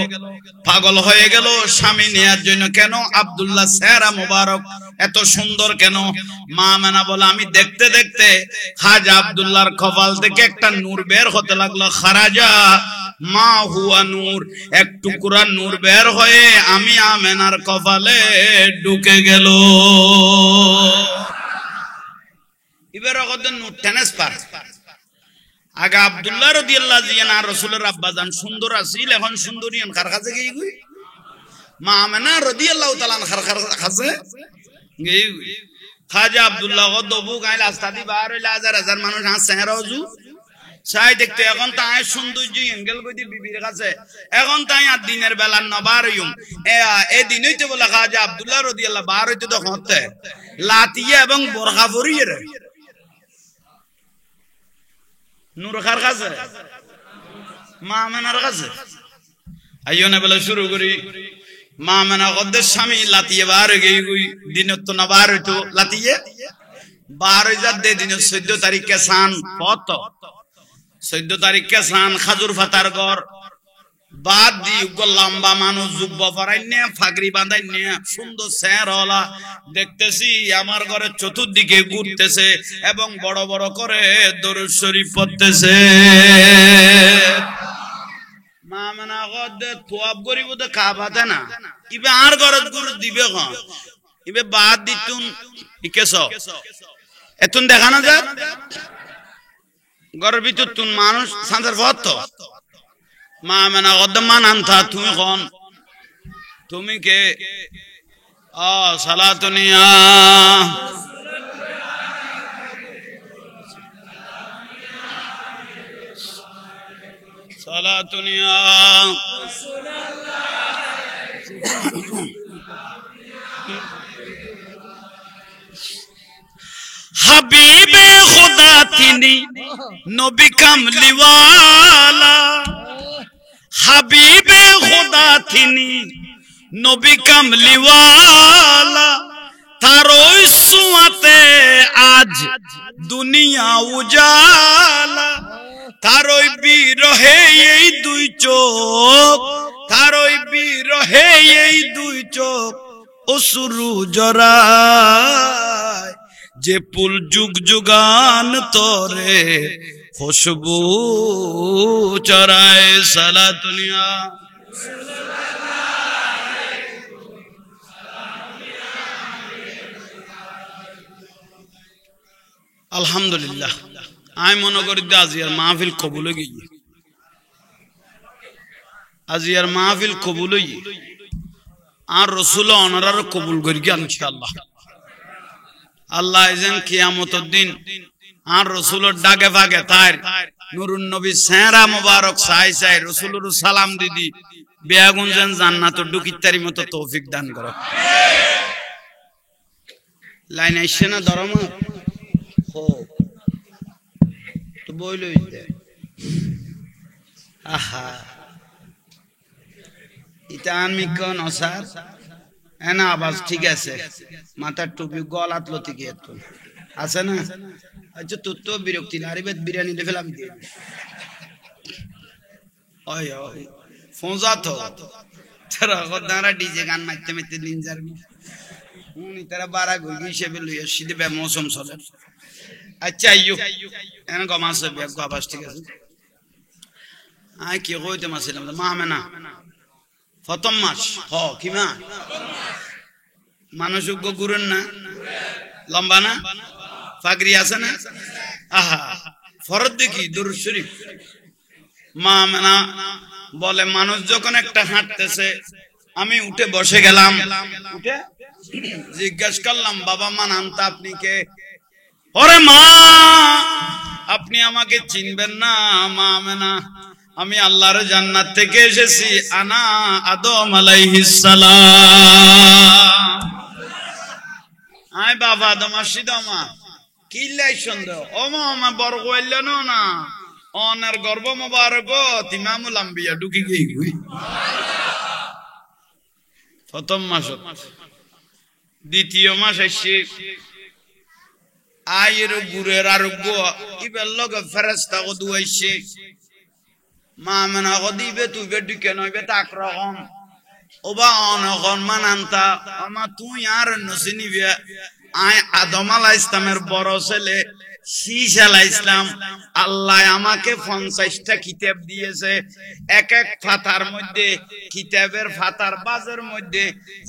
পাগল হয়ে গেল স্বামী নেয়ার জন্য কেন আব্দুল্লাহ চেহারা মোবারক এত সুন্দর কেন মা মানা বলে আমি দেখতে দেখতে খাজা আব্দুল্লাহর কপাল থেকে একটা নূর বের হতে লাগলো খারাজা মা হুয়া নূর এক টুকরা নূর বের হয়ে আমি আমেনার কপালে ঢুকে গেল এবার কত নূর ট্রান্সফার আগে আব্দুল্লাহ রাদিয়াল্লাহু জিয়ানা রাসূলের আব্বা জান সুন্দর আছিল এখন সুন্দরিয়ান কার কাছে গই গই মা আমেনা রাদিয়াল্লাহু তাআলা খার কাছে গই খাজা আব্দুল্লাহ গদবু গাইল আস্তাদি বার হইলা হাজার হাজার মানুষ হাসছে রজু চাই দেখতে এখন তাই সৌন্দর্য এঙ্গেল কইতে বিবির কাছে এখন তাই আর দিনের বেলা নবার হইম এই দিন হইতে বলে খাজা আব্দুল্লাহ রাদিয়াল্লাহু বার হইতে তো হতে লাতিয়া এবং বোরখা পরিয়ে রে নূর খার কাছে মা আমেনার কাছে আইও না বলে শুরু করি মা আমেনা কদ্দের স্বামী লাতিয়ে বার হয়ে গই দিনত তো না বার হইতো লাতিয়ে বার হয়ে যা দে দিন 14 তারিখে সান কত 14 তারিখে সান খাজুর ফাতার ঘর বাদ দি লম্বা মানুষ যুব্ব পরাই নিয়ে ফাগরি বাঁধাই নিয়ে সুন্দর চেহারা দেখতেছি আমার ঘরের চতুর্দিকে ঘুরতেছে এবং বড় বড় করে দরুদ শরীফ পড়তেছে মা মানা গদে তোয়াব করিব তো কাবাতে না ইবে আর ঘরত গুরু দিবে কোন ইবে বাদ দিতুন ইকেছ এতুন দেখানো যায় ঘরের ভিতর তুন মানুষ সাঁতার ভত মা মানা গদে মান আনতা তুমি কোন তুমি কে সালাতুনিয়া সালাতুন ইয়া হাবিবে খুদা তিনি নবী কামলিওয়ালা হাবিবে খুদা তিনি নবী কামলিওয়ালা তার ওই সুয়াতে আজ দুনিয়া উজালা তার ওই বিরহে এই দুই চোখ তার ওই বিরহে এই দুই চোখ অশ্রু জড়ায় যে পুল যুগ যুগান তরে খুশবু চরায় সালাতুন ইয়া আলহামদুলিল্লাহ আমি মনে করি আজিয়ার মাহফিল কবুল হয়ে গিয়ে আজিয়ার মাহফিল কবুল হয়ে আর রসুল অনারার কবুল করি ইনশাআল্লাহ আল্লাহ যেন কিয়ামতের দিন আর রসুলের ডাকে ভাগে তার নুরুন নবী সেরা মুবারক সাই সাই রসুলের সালাম দিদি বেয়াগুন যেন জান্নাতের ঢুকিতারি মতো তৌফিক দান করো লাইন আইছে না ধর্ম হো তো বইলই দে আহা এটা আমি কোন অসার এনা আওয়াজ ঠিক আছে মাথার টুপি গলাত লতি গিয়ে আছে না আচ্ছা তোর তো বিরক্তি লারিবেত বিরিয়ানি দেখে আমি দিয়ে ওই ওই ফোঁজা তো তারা গদারা ডিজে গান মারতে মারতে দিন যাবি উনি তারা বারা গই হিসেবে লইয়া সিধে বে মৌসুম চলে আচ্ছা আইয়ো এনা গমাসে বে আওয়াজ ঠিক আছে আই কি কইতে মাছিলাম মাহমেনা প্রথম মাস হ কি মা মানুষ গুরুন না লম্বা না পাগড়ি আছে না আহা ফরজ দেখি দুরূদ শরীফ মা মেনা বলে মানুষ যখন একটা হাঁটতেছে আমি উঠে বসে গেলাম উঠে জিজ্ঞেস করলাম বাবা মা নামটা আপনি কে ওরে মা আপনি আমাকে চিনবেন না মা মেনা আমি আল্লাহর জান্নাত থেকে এসেছি আনা আদম আলাইহিস সালাম আই বাবা আদম আসিদমা কি লাই সুন্দর ও মা বড় কইল না অনার গর্ব মোবারক ইমামুল আম্বিয়া ঢুকি গই প্রথম মাস দ্বিতীয় মাস এসে আয়ের গুরের আরোগ্য ইবের লগে ফেরেশতা কো দুয়াইছে মা মেনা দিবে তুই ঢুকে নইবে তাক রকম ওবা অনগন মানান্তা আমা তুই আর নসিনিবে আয় আদম আলাইহিস সালামের বড় ছেলে শীশ আলাইহিস সালাম আল্লাহ আমাকে 50টা কিতাব দিয়েছে এক এক পাতার মধ্যে কিতাবের পাতার বাজের মধ্যে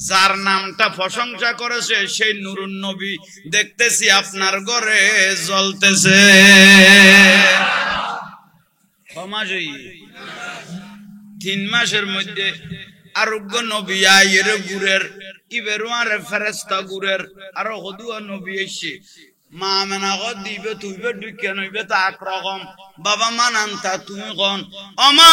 যার নামটা প্রশংসা করেছে সেই নূরুন নবী দেখতেছি আপনার ঘরে জ্বলতেছে ক্ষমাজয়ী 3 মাসের মধ্যে আরোগ্য নবী আয়ের গুরের ইবেরুয়ার ফেরেশতা গুরের আর হদুয়া নবী এসে মা মেনা দিবে তুইবে ঢুকে নইবে তা একরকম বাবা মানান্তা তুমি কোন অমা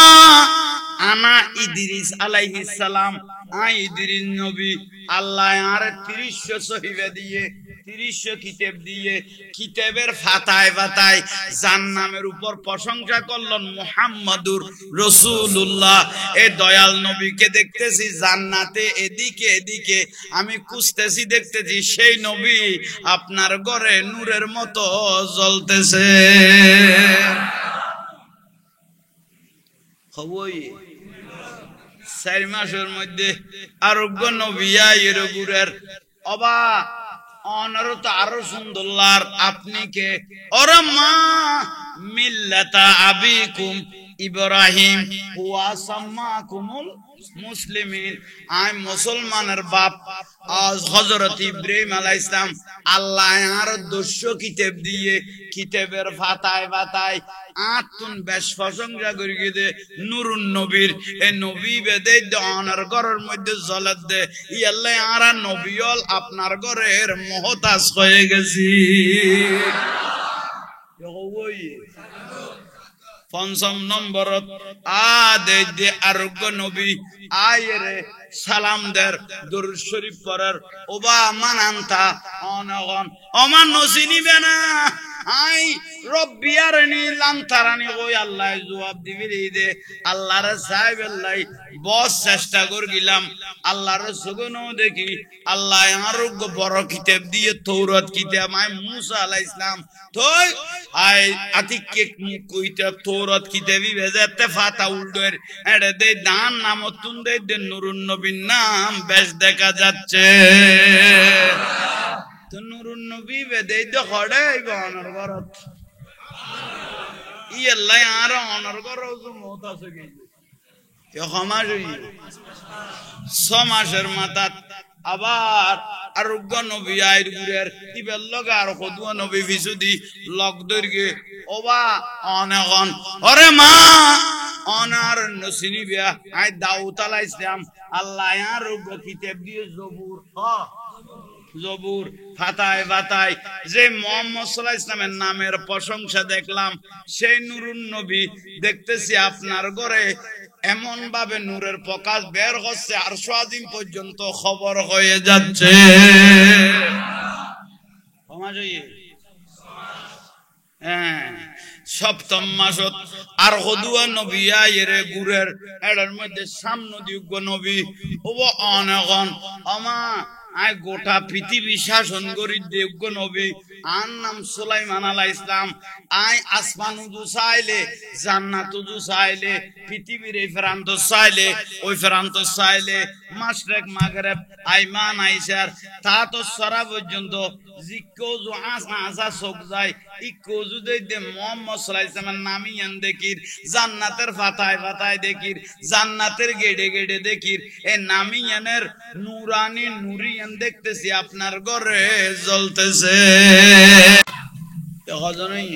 আনা ইদ্রিস আলাইহিস সালাম আই ইদ্রিস নবী আল্লাহ আর 30 সহিবে দিয়ে 30 কিতাব দিয়ে কিতাবের ফাতায় ফাতায় জান্নামের উপর প্রশংসা করলেন মুহাম্মাদুর রাসূলুল্লাহ এই দয়াল নবীকে দেখতেছি জান্নাতে এদিকে এদিকে আমি খুঁজতেছি দেখতেছি সেই নবী আপনার ঘরে নূরের মতো জ্বলতেছে হবই 4 মাসের মধ্যে আরোগ্য নবী আয়ের গুরের অবা অনারত আরো সুন্দর আপনি কে ওরে মা মিল্লাতা আবিকুম ইব্রাহিম হুয়া সাম্মাকুমুল মুসলিমিন আই মুসলমানের বাপ আজ হযরত ইব্রাহিম আলাইহিস সালাম আল্লাহ আর 200 কিতাব দিয়ে কিতাবের পাতায় পাতায় আতুন বেশ প্রশংসা করি দে নূরুন নবীর এই নবী বেদে অনার ঘরের মধ্যে জ্বলত দে ই আল্লাহ আর নবীল আপনার ঘরের মুহতাজ হয়ে গেছি পঞ্চম নম্বরত দে আরোগ্য নবী আয়েরে সালাম দের দুরূদ শরীফ পড়ার ওবা মানান্তা অনগন অমান নসিনিবে না আই রব্বিয়ারনি লান্তারানি কই আল্লাহ জবাব দিবি দে আল্লাহর সাহেব আল্লাহ বস চেষ্টা করগিলাম আল্লাহর সুগুনো দেখি আল্লাহ আরোগ্য বড় কিতাব দিয়ে তৌরাত কিতাব আই মুসা আলাইহিস সালাম তোই আই আতিকে কইতা তৌরাত কিতাবি বেজাতে ফাতা উল্ডের এড়ে দে দান নামতুন দে নুরুন নবীর নাম বেশ দেখা যাচ্ছে তো নুরুন নবী বেদে তো খড়ে অনর গরত ই আল্লাহ আর অনর গরত মত আছে কি সমাজ 6 মাসের মাথাত আবার আরোগ্য নবী আইর গুরের ইবেল লগা আর কদুয়া নবী বিসুদি লগ দর্গে ওবা অনগন ওরে মা অনার নসিনি বিয়া আই দাউদ আলাইহিস সালাম আল্লাহ আরোগ্য কিতাব দিয়ে জবুর ফাতায় ফাতায় যে মুহাম্মদ সাল্লাল্লাহু আলাইহি ওয়াসাল্লামের নামের প্রশংসা দেখলাম সেই নুরুন নবী দেখতেছি আপনার ঘরে এমন ভাবে নূরের প্রকাশ বের হচ্ছে আরশ আজিম পর্যন্ত খবর হয়ে যাচ্ছে সপ্তম মাসত আর হদুয়া নবী আইরে গুরের এর মধ্যে সামনে দিগ্গ নবী ও অনগন আমা আই গোটা পৃথিবী শাসন করি দেবগ নবী আর নাম সুলাইমান আলাইহিস সালাম আই আসমান উজু চাইলে জান্নাত উজু চাইলে পৃথিবীর এই প্রান্ত চাইলে ওই প্রান্ত চাইলে মাশরিক মাগরিব আইমান আইসার তা তো সরা পর্যন্ত জিকোজু আসা চোখ যায় ইকোজু দে মুহাম্মদ সাল্লাল্লাহু আলাইহি ওয়াসাল্লামের নামই আন দেখির জান্নাতের ফাতায় ফাতায় দেখির জান্নাতের গেড়ে গেড়ে দেখির এ নামই আনের নূরানি নূরি দেখতেছি আপনার ঘরে জ্বলতেছে কজনই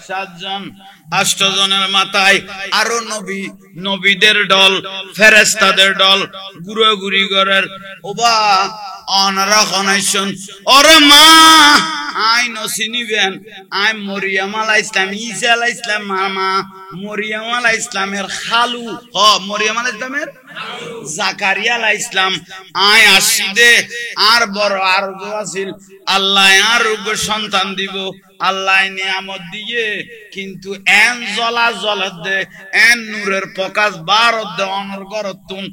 7 জন 8 জনের মাথায় আরো নবী নবীদের দল ফেরেশতাদের দল গুড়াগুড়ি ঘরের ওবা অনারা খনাইছন ওরে মা আই নসিনিবেন আই মরিয়ম আলাইহিস সালাম ঈসা আলাইহিস সালাম মা মরিয়ম আলাইহিস সালামের খালু মরিয়ম আলাইহিস সালামের জাকারিয়া আলাইহিস সালাম আই আসিদে আর বড় আরজু আছিল আল্লাহ আর সন্তান দিব আল্লাহ নিয়ামত দিয়ে কিন্তু এন জ্বলা জ্বলত দে এন নূরের প্রকাশ বারত দে অনর্গরতুন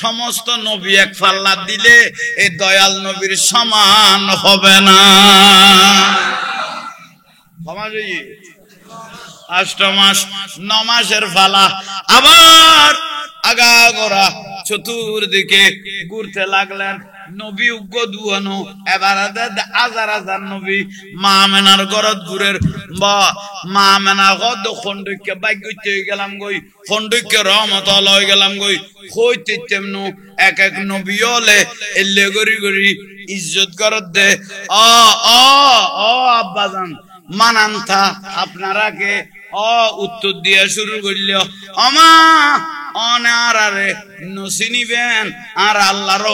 সমস্ত নবী এক পাল্লা দিলে এই দয়াল নবীর সমান হবে না সমাজে 8 মাস 9 মাসের ফালা আবার আগাগোড়া চতুর্দিকে ঘুরতে লাগলেন নবী উগ্র দুয়ানো এবার হাজার হাজার নবী মা মেনার গরত ঘুরের বা মা মেনা গদ খন্ডকে বাইক গেলাম গই খন্ডকে রহমত হয়ে গেলাম গই হইতে তেমন এক এক নবী হলে এলে গরি গরি ইজ্জত গরত দে আব্বাজান মানান্থা আপনারা কে উত্তর দিয়া শুরু করল আমা অনারে নসিনিবেন আর আল্লাহর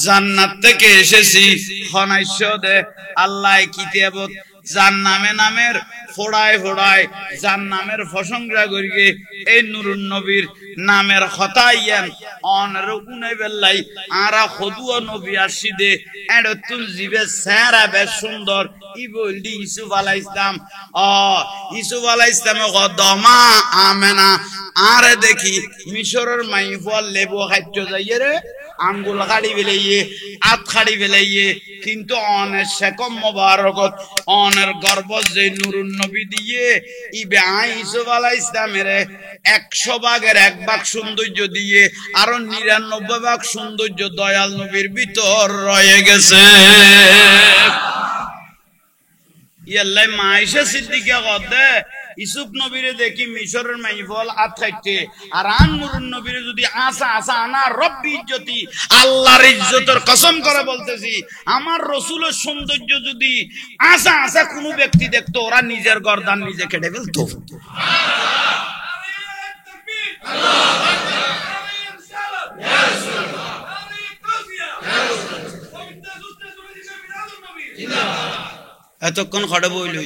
জান্নাত থেকে এসেছি খনাইশ দে আল্লাহ কিতাবত জান্নামে নামের ফোড়ায় ফোড়ায় জান্নামের প্রশংসা করিগে এই নুরুন নবীর নামের খতাইয়ান অনর উনাই বেল্লাই আরা খদুয়া নবী আসিদে এডতুল জিবে সারা বেশ সুন্দর ই বলদি ইউসুফ আলাইহিস সালাম ইউসুফ আলাইহিস সালাম গদমা আমেনা আরে দেখি মিশরের মাইফল লেবু খাইতে যাইয়ে রে আঙ্গুল কাড়ি বেলাইয়ে আত কাড়ি বেলাইয়ে কিন্তু অনের শেকম মোবারকত অনের গর্ব যে নুরুন নবী দিয়ে ইবে ইউসুফ আলাইহিস সালামের 100 ভাগের 1 ভাগ সৌন্দর্য দিয়ে আরো 99 ভাগ সৌন্দর্য দয়াল নবীর ভিতর রয়ে গেছে ইয়াল্লাহ মাইশা সিদ্দিকা কদে ইউসুফ নবীরে দেখি মিশরের মাইফল আত খাইতে আর নুরুন নবীরে যদি আসা আসা আনা রব্বি ইজ্জতি আল্লাহর ইজ্জতের কসম করে বলতেছি আমার রাসূলের সৌন্দর্য যদি আসা আসা কোন ব্যক্তি দেখতো ওরা নিজের গর্দান নিজে কেটে ফেলতো এতক্ষণ খড়ে বইল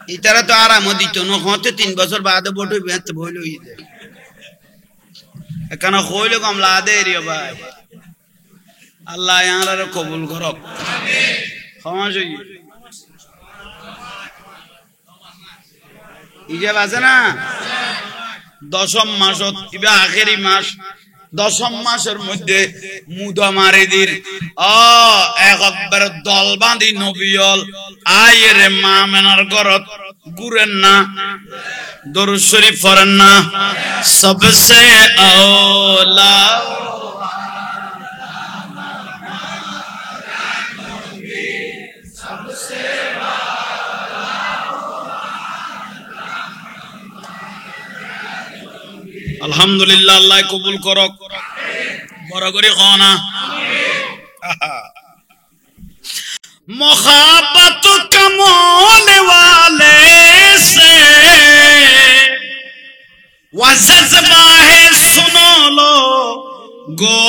ইতারা তো আরাম দিত না হতে 3 বছর বাদে বটে বেঁতে বইল ইদে এখানে কইলে কমলা দে রে ভাই আল্লাহ ইয়ার কবুল করক আমিন খামাজ ইজাব আছে না দশম মাস ইবা আখেরি মাস দশম মাসের মধ্যে মুদামারিদির একবার দল বাঁধি নবিয়ল আয়ের মা মেনার ঘরত ঘুরেন না দরুদ শরীফ পড়েন না সবসে আওলা আলহামদুলিল্লাহ আল্লাহ কবুল করক বড় করে খানা मोहब्बत कमोने वाले से वो जज्बा है सुनो लो गो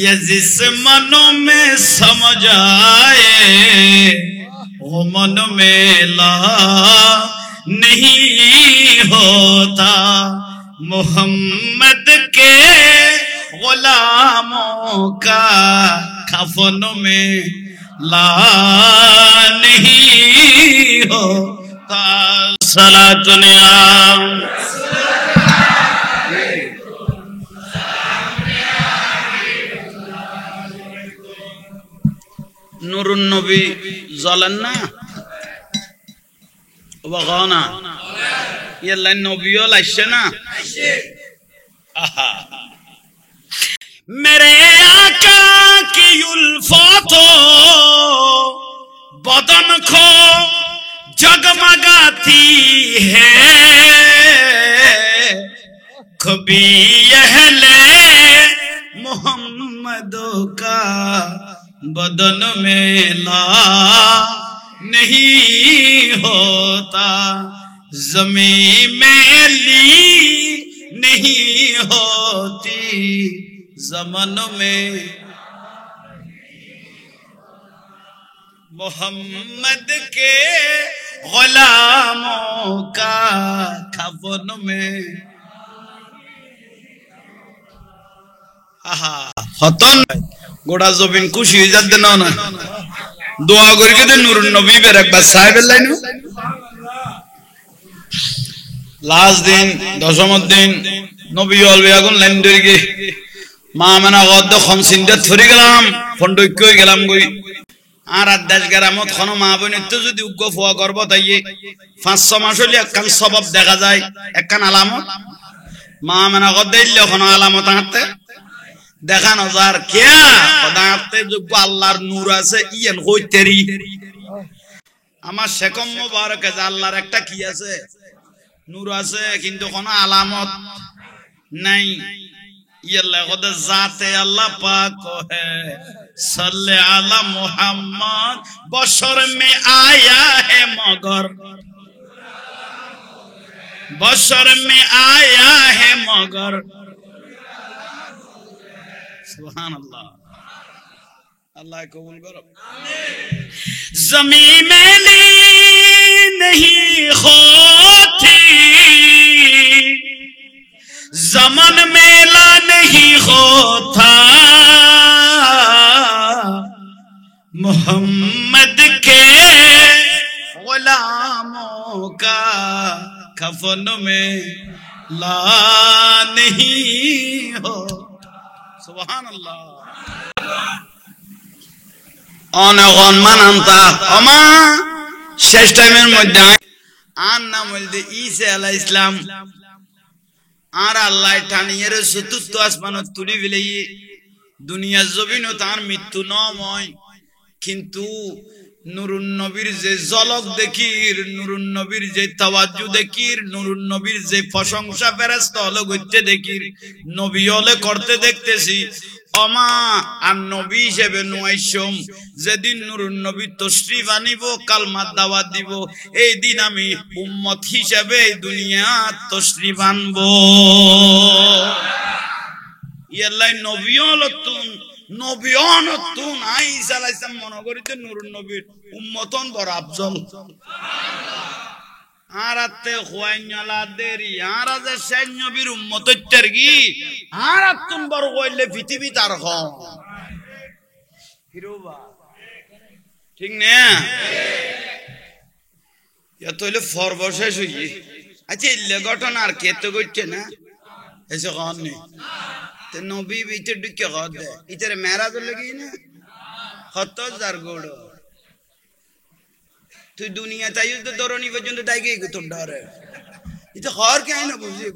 ये जिस मनों में समझ आए वो मन में ला नहीं होता मोहम्मद के गुलामों का कफन में ला नहीं होता सलातुनिया नूरुन नबी ज़लन्ना वगाना ये लाइन नबियों लाइशे ना मेरे आका की उल्फतों बदन को जगमगाती है कभी अहले मोहम्मद का बदन में ला नहीं होता ज़मीन में ली नहीं होती ज़मन में मोहम्मद के गुलामों का कफन में खतन गोड़ा ज़मीन खुशी इज्जत ना ना दुआ करके दे नूरुन नबी पे रख बस साहिब लाइन लास्ट दिन दशम दिन नबी अलवे आगुन लाइन डरगे माँ मना गद्द खमसिंदे थोड़ी गलाम फंडोक्यों गलाम गई आराध देश गरामत खनो माँ बने तो जो दिउगो फुआ कर बताइए 500 मासों लिया कल सबब देखा जाए एक कन आलामत माँ मना गद्द इल्ले खनो आलामत आते देखा नज़ार क्या पदार्थे जो अल्लाहर नूर আছে ইয়েন হইতেরি আমার শেকম মুবারক আছে আল্লাহর একটা কি আছে নূর আছে কিন্তু কোনো আলামত নাই ইয়াল্লাহ কদ জাতে আল্লাহ পাক है सल्ले अला मुहम्मद बशर में आया है मगर बशर में आया है मगर सुभान अल्लाह अल्लाह कबूल करो ज़मीन में ली नहीं होती ज़मन में ला नहीं होता मोहम्मद के गुलामों का कफन में ला नहीं हो सुभान अल्लाह অনগণ মানান্তা অমা শেষ টাইমের মধ্যে আর নাম বলতে ঈসা আলাইহিস সালাম আর আল্লাহ টানিয়ে চতুর্থ আসমানত তুলি ফেলে দুনিয়া জমিনও তার মৃত্যু নয় কিন্তু নুরুন নবীর যে ঝলক দেখির নুরুন নবীর যে তাওয়াজ্জু দেখির নুরুন নবীর যে প্রশংসা ফেরেশতা হলো গইতে দেখির নবী হলে করতে দেখতেছি অমা আর নবী হিসেবে নয়সম যেদিন নুরুন নবী তশরিফ আনিব কালমার দাওয়াত দিব এই দিন আমি উম্মত হিসেবে এই দুনিয়া তশরিফ আনবো ইয়াল্লাহ নবী হলো নবীন তুন ঈসা আলাইহিস সালাম মনে করিতে নূরুন নবীর উম্মতন বড় আফজল আরাতে খোয়াইনালা দেরি আরাজে সেই নবীর উম্মতত্বের কি আরাতুন বড় কইলে পৃথিবী তার হ হিরোবা ঠিক না এত হইলে ফরবশেষ হইয়ে আচ্ছা ইল্লে ঘটনা আর কে তো করছে না এসে কন নেই তো নবী ভিতর ঢুকে কর দেয় ইতারে মেরাজ লাগি না ৭০,০০০ গোড় তুই দুনিয়া চাই তো ধরনি পর্যন্ত ডাইকে তোর ডরে এটা হর কে না বুঝি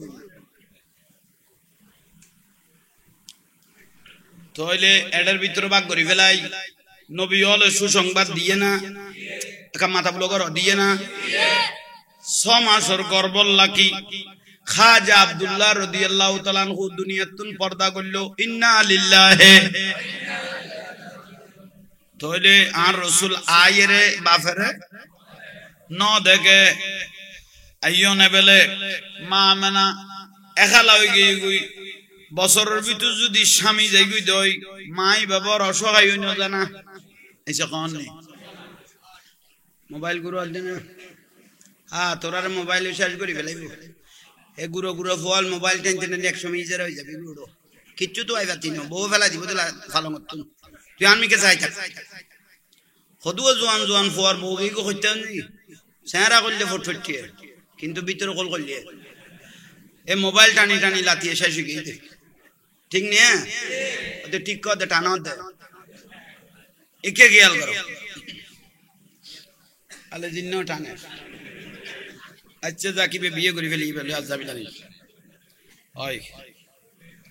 তাহলে এটার ভিতরে ভাগ করে ফেলাই নবী হলে সুসংবাদ দিয়ে না একটা মাথা ব্লগার দিয়ে না ৬ মাসের গর্বল লাকি খাজা আব্দুল্লাহ রাদিয়াল্লাহু তাআলা আনহু দুনিয়াতুন পর্দা করলো ইন্না লিল্লাহি তাহলে আর রাসূল আয়েরে বাফেরে ন দেখে আইয়নে বেলে মা মেনা একালা হয়ে গিয়ে গুই বছরের ভিতর যদি স্বামী যাই গুই দই মাই বাবার অসহায় হইন জানা এসে কন নেই মোবাইল গুরু আল না হ্যাঁ তোরারে মোবাইল শেষ করি ফেলাইব এ গুঁড়ো গুঁড়ো ফল মোবাইল টেনশন ১০০ মিনিটের হয়ে যাবে গুঁড়ো কিচ্ছু তো আইবা তিন বউ ফেলা দিব তো ভালো মতন তুই আনমিকে চাই থাক সদুও জোয়ান জোয়ান ফোয়ার বউকে হইতে চেহারা করলে ফটফটিয়ে কিন্তু ভিতরে কল করলে এ মোবাইল টানি টানি লাতিয়ে শেষ হয়ে গিয়ে ঠিক নিয়ে ওদের ঠিক কর দে টানা দে একে খেয়াল করো আলে জিন্ন টানে আচ্ছা জাকিবে বিয়ে করে ফেলি ফেলে আজ যাবি জানি হয়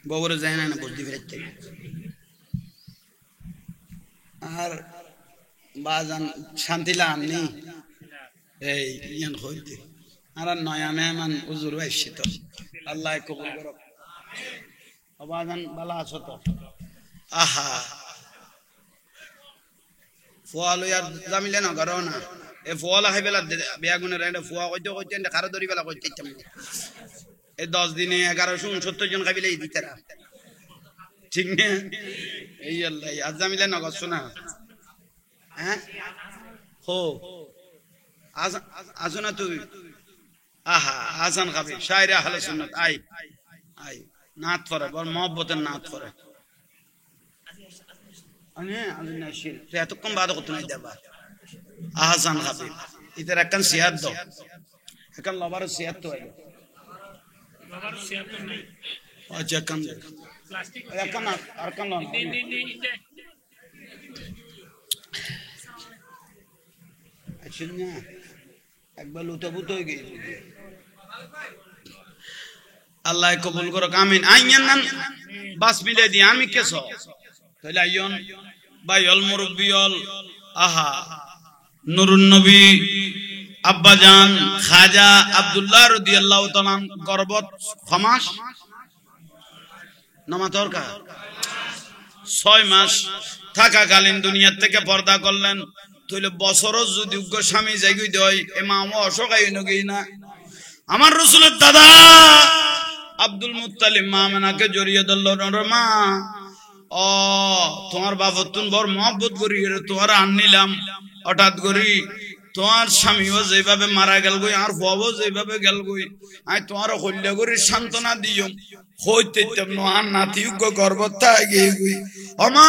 বউরে যায় না বুঝতে ফেরতে আর বাজান শান্তি লামনি এই ইয়ান হইতে আর নয়া মেহমান হুজুর আইছে তো আল্লাহ কবুল করুক বাজান ভালো আছো তো আহা ফোয়ালো আর জামিলে না করো না এ ফোয়ালা খাই বেলা বেয়াগুনের এটা ফোয়া কইতে কইতে কারো ধরি বেলা কইতে এই 10 দিনে ১১৬৯ জন খাবিলে দিতারা ঠিক না এই আল্লাহ আজ জামিলে না করছো না হ্যাঁ হো আসো না তুই আহা আসান খাবি শায়রে আহলে সুন্নাত আই আই নাত পড়ে বল মহব্বতের নাত পড়ে আনে আলে নাশিল তুই এতক্ষণ বাদ করতে নাই দেবা আহসান খাবি ইতার একখান সিয়াত দাও একখান লবার সিয়াত তো আই লবার সিয়াত নাই আচ্ছা একখান প্লাস্টিক একখান আর একখান লন আচ্ছা না একবার লুটাবুত হয়ে গেছে আল্লাহ কবুল করো আমিন আইয়ান নাম বাস মিলে দি আমি কেছো তাহলে আইয়ন বাইল মুরব্বিয়ল আহা নুরুন নবী আব্বাজান খাজা আব্দুল্লাহ রাদিয়াল্লাহু তাআলা গর্বত খমাস নামাতর কা 6 মাস থাকাকালীন দুনিয়া থেকে পর্দা করলেন তাহলে বছরও যদি উগ্র স্বামী জায়গায় দেয় এ মা অসহায় নগেই না আমার রাসূলের দাদা আব্দুল মুত্তালিব মা মেনাকে জড়িয়ে ধরল মা ও তোমার বাবা তুন বড় মহব্বত করি তোমার আননিলাম হঠাৎ করি তোমার স্বামীও যেভাবে মারা গেল গই আর বাবাও যেভাবে গেল গই আমি তোমার হল্যা করি সান্ত্বনা দিও হইতে আর নাতি গর্বতা গিয়ে গই আমা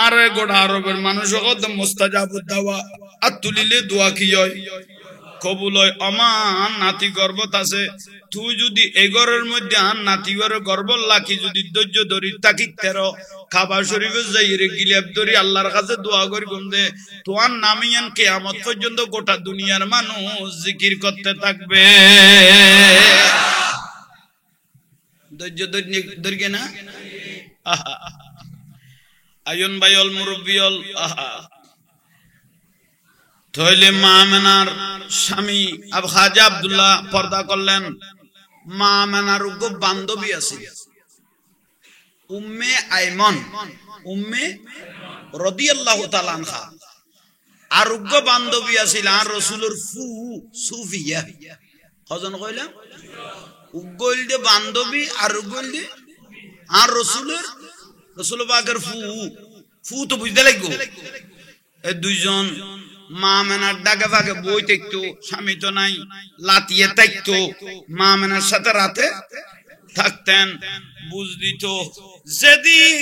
আর গোটা আরবের মানুষ কত মুস্তাজাবুদ দাওয়া আর তুলিলে দোয়া কি হয় কবুল হয় আমার নাতি গর্বত আছে তুই যদি এই ঘরের মধ্যে আর নাতি ঘরের গর্ব লাকি যদি ধৈর্য ধরি তাকি তেরো খাবার শরীফে যাই রে গিলাপ ধরি আল্লাহর কাছে দোয়া করি বন্ধে তোমার নামিয়ান কিয়ামত পর্যন্ত গোটা দুনিয়ার মানুষ জিকির করতে থাকবে ধৈর্য ধরি না আহা আয়ন বাইল মুরব্বিয়ল আহা তাহলে মা মেনার স্বামী খাজা আব্দুল্লাহ পর্দা করলেন মা মেনার উগ্র বান্ধবী আছে উম্মে আইমন উম্মে রাদিয়াল্লাহু তাআলা আনহা আর উগ্র বান্ধবী আছিল আর রাসূলের ফু সুফিয়া কজন কইলাম উগ্গল দে বান্ধবী আর উগ্গল দে আর রাসূলের রাসূল পাকের ফু তো বুঝতে লাগবো এই দুইজন মা মেনার ডাকে ফাঁকে বই থাকতো স্বামী তো নাই লাতিয়ে থাকতো মা মেনার সাথে রাতে থাকতেন বুঝ দিত যেদিন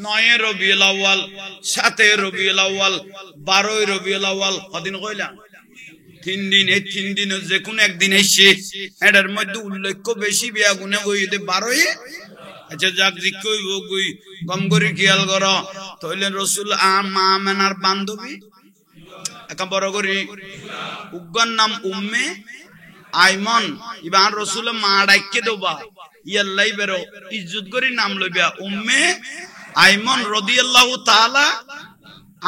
9 রবিউল আউয়াল 7 রবিউল আউয়াল 12 রবিউল আউয়াল কদিন কইলা 3 দিন এই 3 দিনের যে কোন একদিন এসে এটার মধ্যে উল্লেখ্য বেশি বিয়া গুনে কইতে 12 আচ্ছা যাক জি কইব কই কম করে খেয়াল করো তাহলে রাসূল মা মেনার বান্ধবী একা বড় করে উগ্গর নাম উম্মে আইমন ইবান রাসূল মা ডাইকে দেবা ইয়াল্লাই বেরো ইজ্জত করে নাম লইবা উম্মে আইমন রাদিয়াল্লাহু তাআলা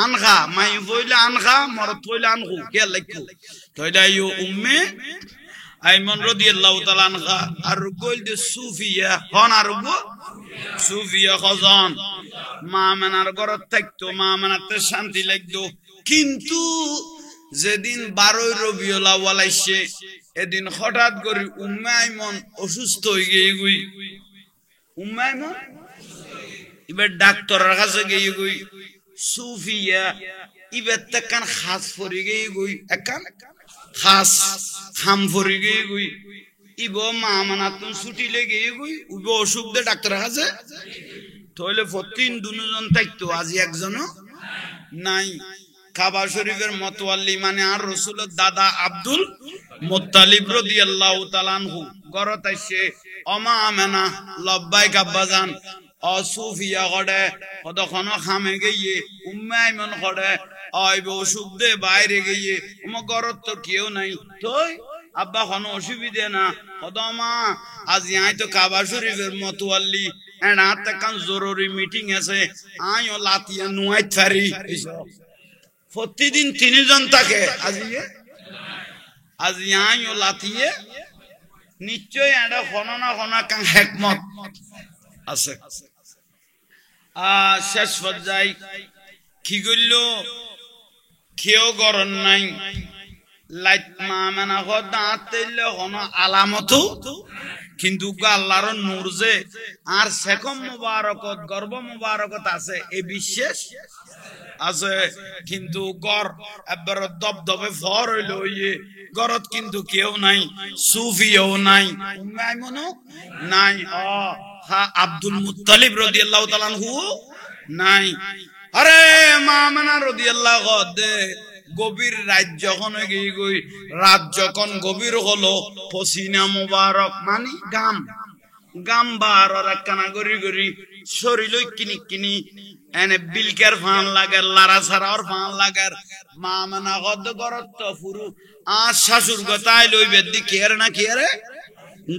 আনহা মাই বইলে আনহা মরত বইলে আনহু কে লাইকো তাইলে ইউ উম্মে আইমন রাদিয়াল্লাহু তাআলা আনহা আর কইল দে সুফিয়া হন আর গো সুফিয়া খজান মা মেনার ঘরত থাকতো মা মেনাতে শান্তি লাগতো কিন্তু যেদিন 12 রবিউল আউয়াল আইছে এদিন হঠাৎ করে উম্মে আইমন অসুস্থ হয়ে গই উম্মে আইমন এবার ডাক্তারের কাছে গিয়ে গই সুফিয়া এবার তখন খাস পড়ে গই একান খাস খাম পড়ে গই ইবো মা মানাতুন ছুটি লেগে গই উবো অসুখ দে ডাক্তারের কাছে তাহলে প্রতিদিন দুজন থাকতো আজ একজনও নাই কাবা শরীফের মতওয়াল্লি মানে আর রাসূলের দাদা আব্দুল মুত্তালিব রাদিয়াল্লাহু তাআলা আনহু ঘরত আইছে ওমা আমেনা লব্বাইক আব্বাজান ও সুফিয়া গড়ে কতক্ষণ খামে গিয়ে উম্মে আইমন গড়ে আইব অসুখ দে বাইরে গিয়ে ওমা ঘরত তো কেউ নাই তুই আব্বা কোনো অসুবিধা না কদমা আজ আই তো কাবা শরীফের মতওয়াল্লি এনা তখন জরুরি মিটিং আছে আইও লাতিয়া নুয়াই থারি প্রতিদিন 3 জন থাকে আজ আইও লাতিয়ে নিশ্চয় এটা কোনো না কোনো কাং হিকমত আছে শেষ পর্যায়ে কি করল কেউ গরম নাই লাইট মা মেনা দাঁত তেলে কোনো আলামত কিন্তু আল্লাহর নূর যে আর সেকম মুবারকত গর্ব মুবারকত আছে এই বিশ্বাস আছে কিন্তু গর একবার দবদবে ফর হইল ইয়ে গরত কিন্তু কেউ নাই সুফিও নাই উম্মে আইমনও নাই হ্যাঁ আব্দুল মুত্তালিব রাদিয়াল্লাহু তাআলা আনহু নাই আরে মা মেনা রাদিয়াল্লাহু দে গভীর রাত যখন গই রাত যখন গভীর হলো পসিনা মুবারক মানে গাম বার রাখানা গরি গরি শরীর কিনি এনে বিলকের ফান লাগে লারা সারার ফান লাগার মা মানা গদ গরত ফুরু শাশুর গতাই লইবে দি কের না কেরে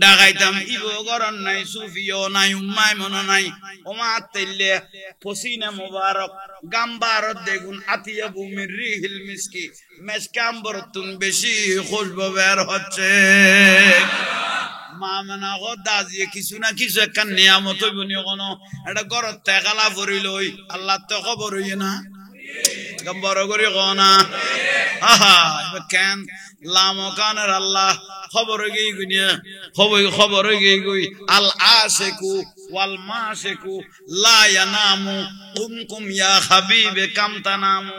ডাগাইতাম ইবো গরন নাই সুফিও নাই উম্মাই মন নাই ওমা তেলে পসিনা মুবারক গাম্বারত দেগুন আতিয়া বুমির রিহিল মিসকি মেসকাম বরতুন বেশি খুশবু বের হচ্ছে মা মানা দাজিয়ে কিছু না কিছু একটা নিয়ামত হইবনি কোনো এটা গরত তেকালা ভরি লই আল্লাহ তো খবর হইয়ে না বড় করি কনা আহা কেন লামকানের আল্লাহ খবর গই গুনিয়া খবর গই আল আশিকু ওয়াল মাশিকু লা ইয়ানামু কুমকুম ইয়া হাবিবে কাম তানামু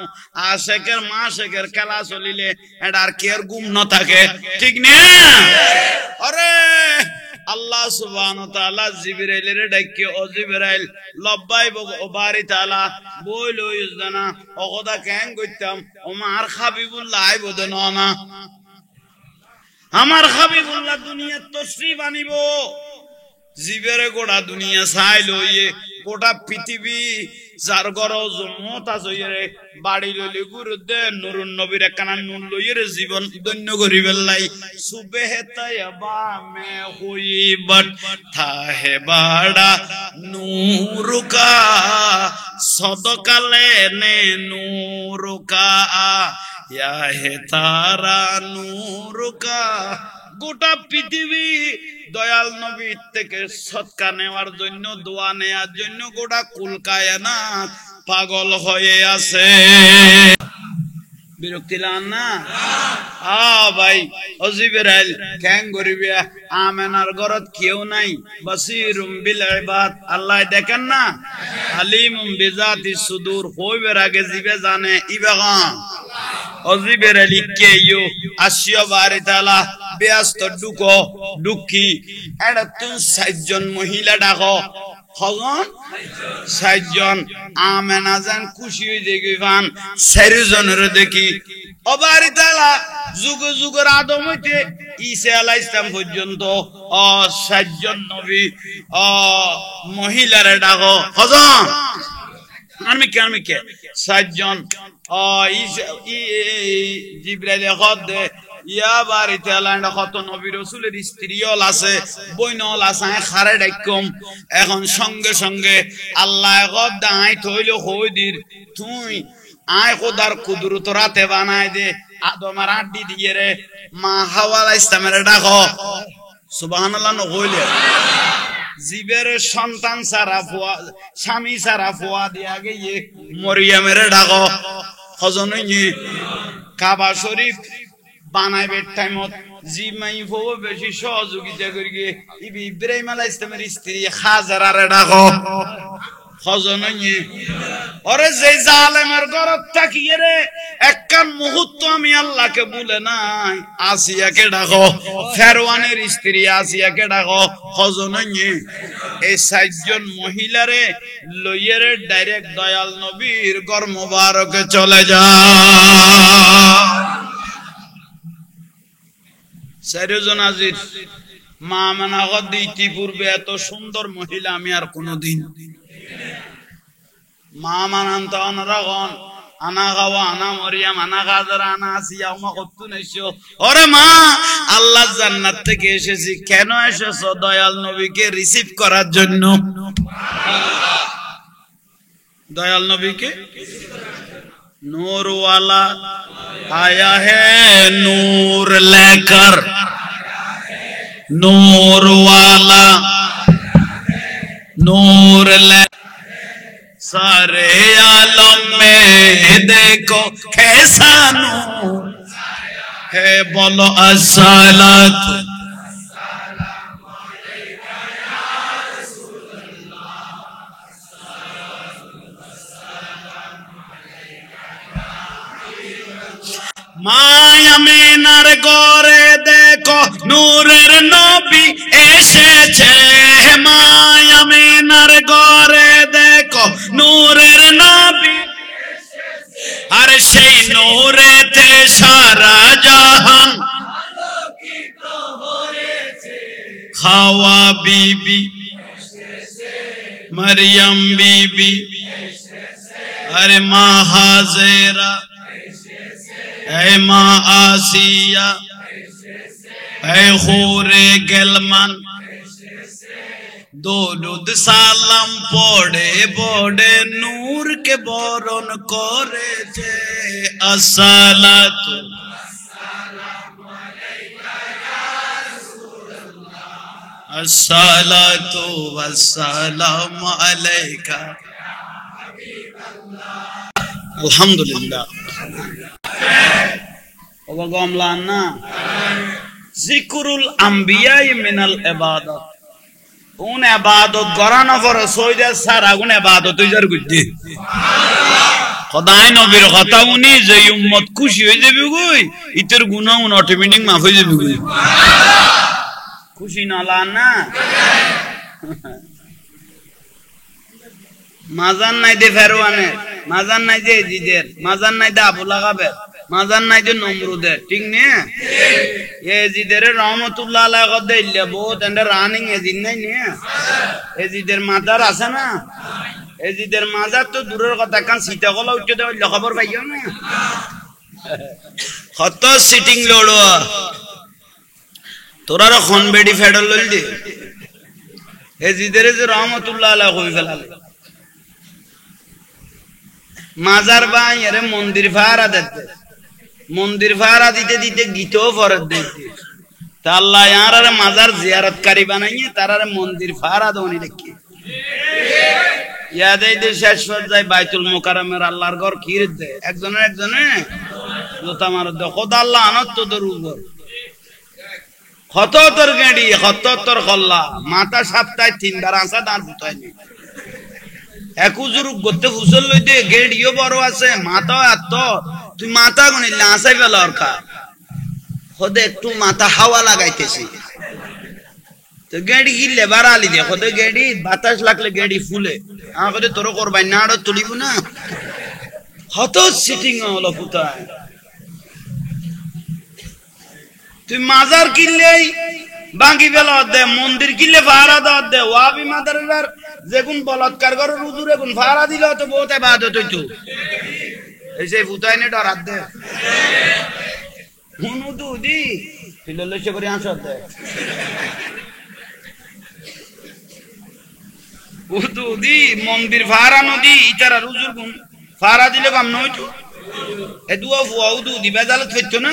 আশিকের মাশিকের খেলা চলিলে এটার কের গুম না থাকে ঠিক না আরে আল্লাহ সুবহানাহু ওয়া তাআলা জিবরাইলের ডাকে ও জিবরাইল লব্বাই ও বারি তাআলা বইলো ইজদানা ও খোদা কেন কইতাম ওমার হাবিবুল্লাহ আইবদন না আমার হাবিবুল্লাহ দুনিয়া তশরিফ আনিব জিবেরে গোটা দুনিয়া চাই লইয়ে গোটা পৃথিবী যার ঘর জমত আছে বাড়ি লইলে গুরু দে নুরুন নবীর একখানা নুন লইয়ে জীবন ধন্য করি বেলাই সুবেহে তাইবা মে হুই বট থাহে বাড়া নূরুকা সদকালে নে নূরুকা ইয়া হে তারা নূরুকা গোটা পৃথিবী দয়াল নবী থেকে সদকা নেওয়ার জন্য দোয়া নেওয়ার জন্য গোটা কুল কায়নাত পাগল হয়ে আছে বিরক্তি লান না ভাই অজিবেরাইল ক্যাং গরিবিয়া আমেনার ঘরত কেউ নাই বসিরুম বিল ইবাদ আল্লাহ দেখেন না আলিমুম বিজাতি সুদূর হইবের আগে জিবে জানে ইবাগা অজিবেরাইল কে ইউ আসিয়া বারি তাআলা ব্যস্ত ডুকো দুঃখী এটা তুই 60 জন মহিলা ডাকো হগন 60 জন আমেনা জান খুশি হই দেখি ফান 4 জনের দেখি অবারি তাআলা যুগ যুগের আদম হইতে ঈসা আলাইহিস সালাম পর্যন্ত 60 জন নবী মহিলারে ডাকো হজন আমি কে 60 জন জিবরাইল খদ দে ইয়া বারি তাআলা কত নবী রাসূলের স্ত্রীও আছে বইনল আছে খারে ডাকম এখন সঙ্গে সঙ্গে আল্লাহ গদ দাই থইল হইদির তুই আয় খোদার কুদরত রাতে বানায় দে আদমের আড্ডি দিয়ে রে মা হাওয়া আলাইহিস সালামের ডাকো সুবহানাল্লাহ কইলে জিবের সন্তান সারা ফুয়া স্বামী সারা ফুয়া দিয়া গিয়ে মরিয়মের ডাকো হজনই কাবা শরীফ বানাইবে টাইমত জিমাই ফো বেশি সহযোগিতা করি গিয়ে ইব্রাহিম আলাইহিস সালামের স্ত্রী হাজারারে ডাকো হজনই ওরে যে জালেমের ঘরত থাকিয়ে রে একখান মুহূর্ত আমি আল্লাহকে বলে নাই আসিয়াকে ডাকো ফেরওয়ানের স্ত্রী আসিয়াকে ডাকো হজনই এই 60 জন মহিলারে লইয়েরে ডাইরেক্ট দয়াল নবীর ঘর মোবারকে চলে যা চারজন আজির মা মানা গদ ইতিপূর্বে এত সুন্দর মহিলা আমি আর কোনদিন মা মানান্ত অনরগন আনা গাওয়া আনা মরিয়াম আনা গাজার আনা আসিয়া ওমা কত নেছো ওরে মা আল্লাহ জান্নাত থেকে এসেছি কেন এসেছো দয়াল নবীকে রিসিভ করার জন্য দয়াল নবীকে नूर वाला आया है नूर लेकर नूर वाला नूर ले सारे आलम में देखो कैसा नूर है बोलो अस्सलात माया में नर गोरे देखो नूरेर नबी एसेছে माया में नर गोरे देखो नूरेर नबी আর সেই নূরেতে সারা জাহান আলোকিত হয়েছে খাওয়া বিবি মরিয়ম বিবি আরে মা হাজেরা ऐ माँ आसिया ऐ खूरे गलमान दुरूद सालाम पढ़े पढ़े नूर के बरन करे जे अस्सलातु अस्सलातु वस्सलामु अलैका अल्हम्दुलिल्लाह गमलाना जिक्रुल अंबिया मिनल इबादत उन इबादत गराना पर सोइदे सारा उन इबादत इजर गुद्दी खुदाई नबीर কথা উনি যে উম্মত খুশি হয়ে যাবে কই ইতর গুনাহ অটোমেটিক মাফ হয়ে যাবে কই খুশি না লানা মাজান নাই দে ফেরওয়ানে মাজান নাই দে জিদের মাজান নাই দে আবু লাগাবে মাজান নাই যে নমরুদে ঠিক নে এজিদের রহমাতুল্লাহ আলাইহি গদে ইল্লা বহুত এন্ড রানিং এজিদ নাই নে এজিদের মাজার আছে না এজিদের মাজার তো দূরের কথা কান সিটা গলা উঠে দেও খবর পাইও না কত সিটিং লড়ো তোরার খন বেডি ফেডল লইলি এজিদের যে রহমাতুল্লাহ আলাইহি কই ফেলালে মাজার বাই এর মন্দির ভাড়া দিতে मंदिर भाड़ा दीते दीते गीतो फरत देते ता अल्लाह यार रे मजार जियारतकारी बनाइए तारा रे मंदिर भाड़ा दोनी रखी याद है दे शाश्वत जाय বাইতুল মুকাররমের আল্লাহর ঘর কিরত দে একজনের জোতা মার দে খোদা আল্লাহ আনত তোদের উপর কত তোর গেঁড়ি কত তোর কল্লা মাথা সপ্তাহে 3 বার আসা তার ফুটাই নি একুজুর গতে ফুসল লই দে গেঁড়িও বড় আছে মাথা এত তুই মাথা গনিলে আসাই ফেলা আর খা খোদে একটু মাথা হাওয়া লাগাইতেছি তো গেঁড়ি গিলে বাড়ালি দে খোদে গেঁড়ি বাতাস লাগলে গেঁড়ি ফুলে আমাকে তোর করবাই না আরো তুলিব না কত সিটিং হলো ফুটায় তুই মাজার কিনলেই বাঙ্গি বেলা দে মন্দির কিনলে ভাড়া দেওয়া দে ওয়াবি মাদার যেগুন বলৎকার করে রুজুর এগুন ভাড়া দিলে তো বহুত ইবাদত হইতো এই সেই ফুটাই নে ডরাত দে হুনু দুদি ফিললে সে করে আসত দে উদুদি মন্দির ভাড়া নদী ইতারা রুজুর গুন ভাড়া দিলে কাম নইতো এ দুয়া ফুয়া উদুদি বেজালত হইতো না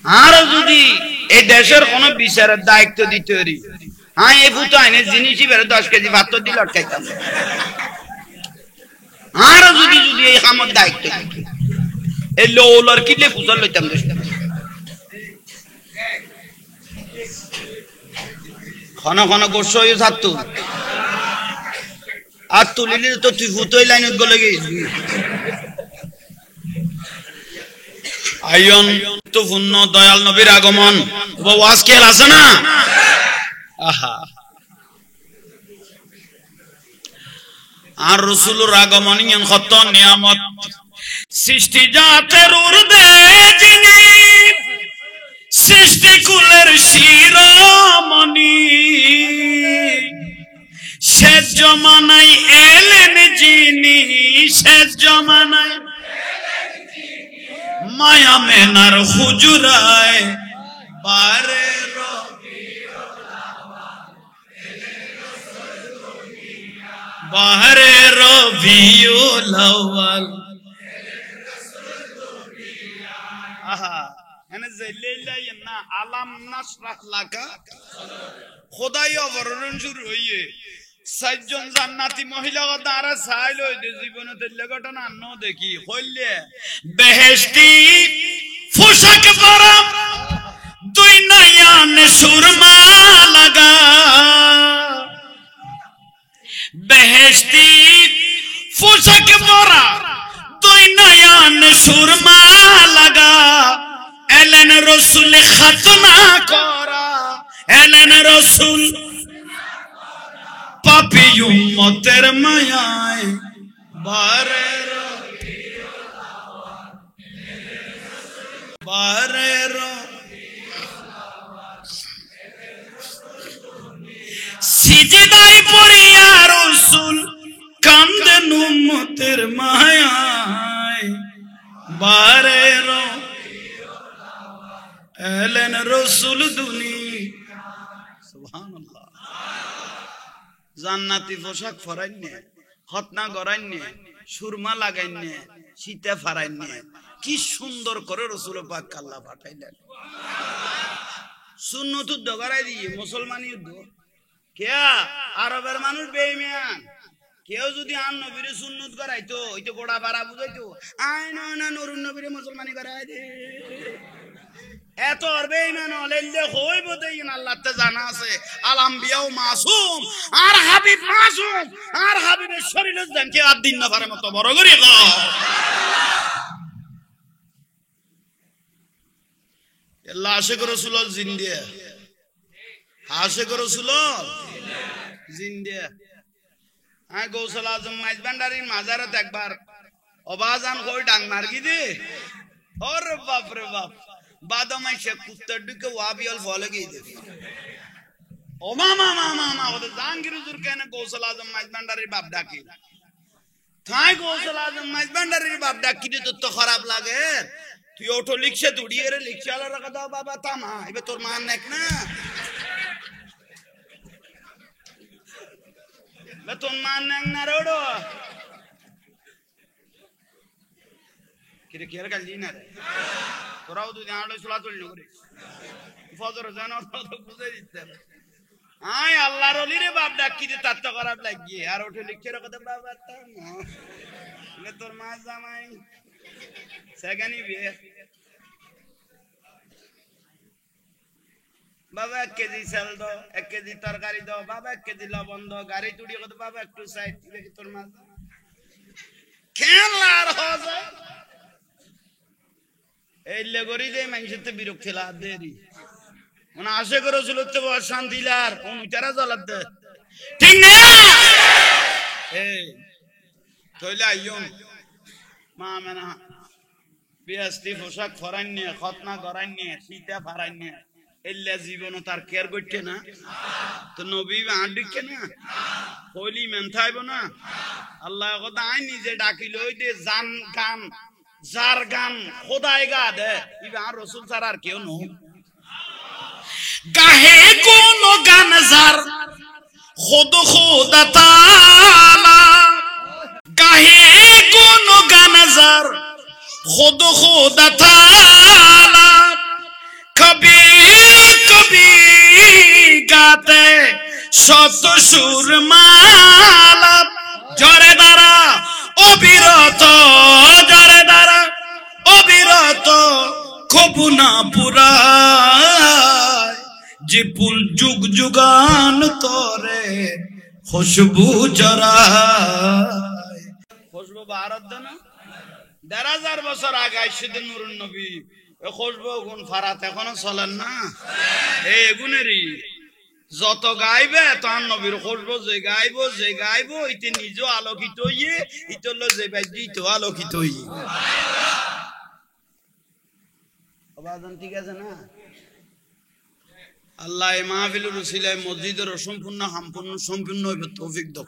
আর যদি এই দেশের কোন বিচারের দায়িত্ব দিতে পারি হ্যাঁ এই ফুটো আইনে জিনিসই বেরো 10 কেজি ভাত দিল আটকাইতাম আর যদি যদি এই আমার দায়িত্ব দিত এই লোলার কিলে ফুসল লইতাম দেশ ক্ষণ ক্ষণ গোস্ব হয়ে থাকতো আর তুলিলে তো তুই ফুটোই লাইন গলে গেছি আইয়ন তো পূর্ণ দয়াল নবীর আগমন ওয়াজ খেল আছে না আহা আর রাসূলুর আগমন ইন কত নিয়ামত সৃষ্টি জাতের উর্দে যিনি সৃষ্টি কুলের শিরোমণি শেষ জমানায় এলেন যিনি শেষ জমানায় মায়া মেনার হুজুরায় বারে বারে রবিউল আউয়াল আহা এনে জেলেলাই না আলাম নাশরাহ লাকা খোদাই অবরণ শুরু হইয়ে সাতজন জান্নাতি মহিলা দ্বারা সাইল হইতে জীবনের ঘটনা আন্ন দেখি হইলে বেহেশতি পোশাক পরা দুই নয়ন সুরমা লাগা বেহেশতি পোশাক পরা দুই নয়ন সুরমা লাগা এলেন রাসূল খাতনা করা এলেন রাসূল পাপী উম্মতের মায়ায় বারে বারে সিজদায় পড়িয়া রাসূল কান্দেন উম্মতের মায়ায় বারে এলেন রাসূল দুনি সুবহানাল্লাহ জান্নাতি পোশাক পরাইনে খতনা গরাইনে সুরমা লাগাইনে সীতা ফারাইনে কি সুন্দর করে রাসূল পাক আল্লাহ পাঠাইলেন সুন্নত দগরাই দিয়ে মুসলমানি যুদ্ধ কেয়া আরবের মানুষ বেঈমান কেউ যদি আন নবীর সুন্নত করাইতো ওইতো গোড়া পাড়া বুঝাইতো আয় না নরুন নবীর মুসলমানি করাই দে এত বেঈমান হলে হইব দেন আল্লাহ তে জানা আছে আল আম্বিয়াও মাসুম আর হাবিব মাসুম আর হাবিবের শরীরের জান কে আর দিন না পারে মত বড় করি গো আল্লাহ আশিক রাসূল জিন্দে আশিক রাসূল জিন্দে আয় গৌসল আজম মাইজবান্ডারির মাজারত একবার অবাজান কই ডাং মারগি দে ওরে বাপ রে বাপ বাদামাই সে কুত্তার দিকে ওয়াবিয়াল ফলে গিয়ে দে ও মামা ওদের জাহাঙ্গীর হুজুর কেন গৌসল আজম মাইজবান্ডারির বাপ ডাকি তাই গৌসল আজম মাইজবান্ডারির বাপ ডাকি দে তো খারাপ লাগে তুই অটো লিখছে দুড়িয়ে রে লিখছে আলা রাখা দাও বাবা তামা এবার তোর মান নেক না তোর মান নেক না রোডো কিরে কেয়ার কালি না রে তোরাও তুই জানালো চলা চল নগরে ফজর জানো তো বুঝে দিতে আয় আল্লাহর ওলি রে বাপ ডাকি দে তার তো খারাপ লাগিয়ে আর ওঠে লিখছে রাখা দাও বাবা তামা তোর মা জামাই সেখানে বিয়ে বাবা 1 কেজি চাল দাও 1 কেজি তরকারি দাও বাবা 1 কেজি লবণ দাও গাড়ি তুড়িয়ে কত বাবা একটু সাইড দেখি তোর মা খেলার হবে এই লেগরি দে মানুষের বিরক্তি লাভ দেরি মানে আশা করে চলতে শান্তি লার অনুচারা জ্বালাত দে ঠিক না এই তইলে আইয়ন মা মেনা বিয়াস্তি পোশাক ফরান নিয়ে খতনা করান নিয়ে সীতা ফারান নিয়ে এল্লা জীবন তার কেয়ার করছে না তো নবী আডিকে না কইলি মেন থাইব না আল্লাহ কথা আই নিজে ডাকিল ওই দে জান গান যার গান খোদাই গা দে ইবা আর রাসূল ছাড়া আর কেউ নয় গাহে কোন গান যার খুদ খুদা তাআলা গাহে কোন গান যার খুদ খুদা তাআলা কবি কবি গাতে শত সুর মালা জরে দ্বারা অবিরত জরে দ্বারা অবিরত কবু না পুরায় যে ফুল যুগ যুগান তরে খুশবু জরায় খুশবু ভারত না ১,৫০০ বছর আগে আইসিদ নূরুন নবী খুশবু গুণ ফারাত এখনো চলেন না এই গুণেরই যত গাইবে তার নবীর খুশবু যে গাইব ইতে নিজ আলোকিত হইয়ে ইতল যে বাইজি তো আলোকিত হইয়ে আবাদন ঠিক আছে না আল্লাহ এই মাহফিলের উসিলায় মসজিদের সম্পূর্ণ হইবে তৌফিক দাও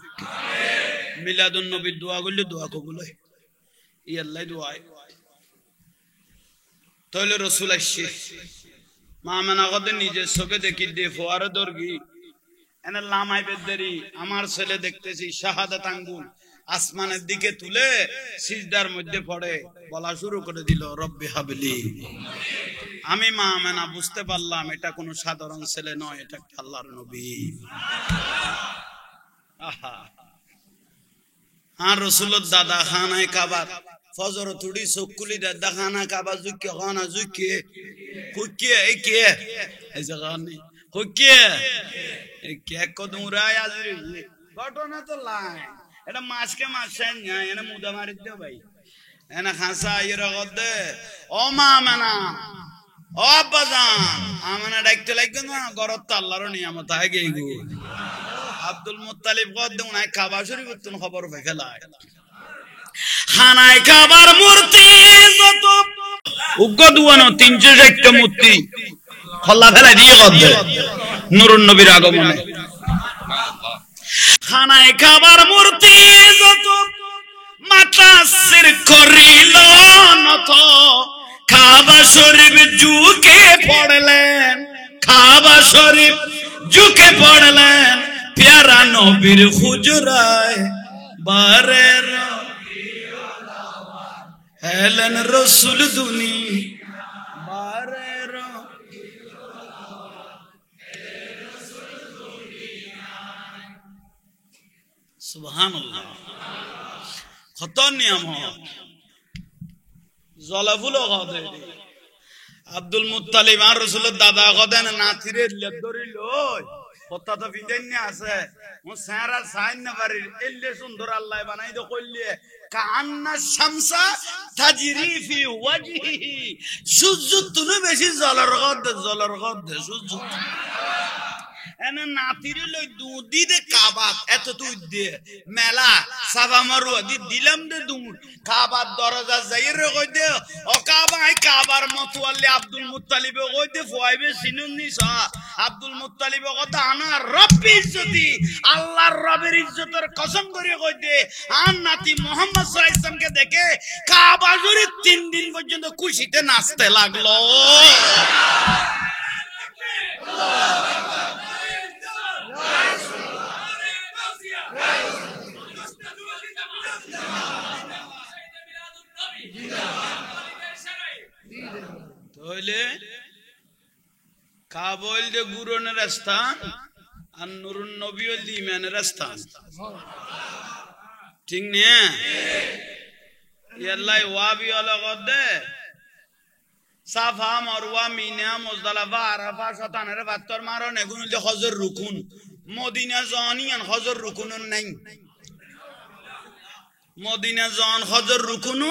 মিলাদুন নবীর দোয়া করলে দোয়া কবুল হয় ই আল্লাহ দোয়া তাহলে রসুল আসছে মা মেনাগতে নিজের চোখে দেখি দে ফোয়ারে দর্গি এনে লামাই বেদেরি আমার ছেলে দেখতেছি শাহাদাত আঙ্গুল আসমানের দিকে তুলে সিজদার মধ্যে পড়ে বলা শুরু করে দিল রব্বি হাবলি আমি মা মেনা বুঝতে পারলাম এটা কোনো সাধারণ ছেলে নয় এটা আল্লাহর নবী আহা আর রাসূলের দাদা খানায় কাবা ফজর তুড়ি চকুলি দাদা খানা কাবা জুকে খানা জুকে কুকে একে এই জায়গা নেই কুকে একে কদম রায় আজরে ঘটনা তো লাই এটা মাছকে মাছ না এনে মুদা মারি দে ভাই এনে খাসা ইয়ের গদে ও মা মেনা ও বাজান আমানা ডাকতে লাগবে না গরত আল্লাহর নিয়ামত আগে গো আব্দুল মুত্তালিব গদে উনাই কাবা শরীফ তুন খবর ফেলায় খানায় কাবার মূর্তি যত উগ্র দুয়ানো ৩০০ মূর্তি খল্লা ফেলাই দিয়ে গদে নূরুন নবীর আগমনে খানায় কাবার মূর্তি যত মাথা সির করিল নত কাবা শরীফ ঝুঁকে পড়লেন কাবা শরীফ ঝুঁকে পড়লেন প্যারা নবীর হুজরায় বারের হেলেন রসুল দুনি বারের সুবহানাল্লাহ কত নিয়ামত জলাফুল গদে আব্দুল মুত্তালিব আর রাসূলের দাদা গদেন নাতিরে লেদরি লই কথা তো বিদেন্নে আছে ও সারা সাইন না পারি এলে সুন্দর আল্লাহ বানাই দো কইলে কান্না শামসা তাজরি ফি ওয়াজহিহি সূর্য তুলে বেশি জলার গদে সূর্য এনে নাতিরে লই দুধি দে কাবা এত তুই দে মেলা সাবা মারু দি দিলাম দে দুধ কাবার দরজা যাইরে কই দে ও কাবা আই কাবার মতওয়ালি আব্দুল মুত্তালিব কই দে ফুয়াইবে সিনুন নিসা আব্দুল মুত্তালিব কথা আনা রব্বি ইজ্জতি আল্লাহর রবের ইজ্জতের কসম করে কই দে আর নাতি মুহাম্মদ সাল্লাল্লাহু আলাইহি ওয়াসাল্লামকে দেখে কাবা জুড়ে 3 দিন পর্যন্ত খুশিতে নাচতে লাগলো তাহলে কাবল যে গুরনের স্থান আর নুরুন নবী ওল ইমানের স্থান ঠিক না ইয়াল্লাই ওয়াবি হলো গদে সাফা মারওয়া মিনা মুজদালিফা আরাফা শতানের 72 মারন এগুলো যে হজর রুকুন মদিনা জানিয়ান হজর রুকুন নাই মদিনা জান হজর রুকুন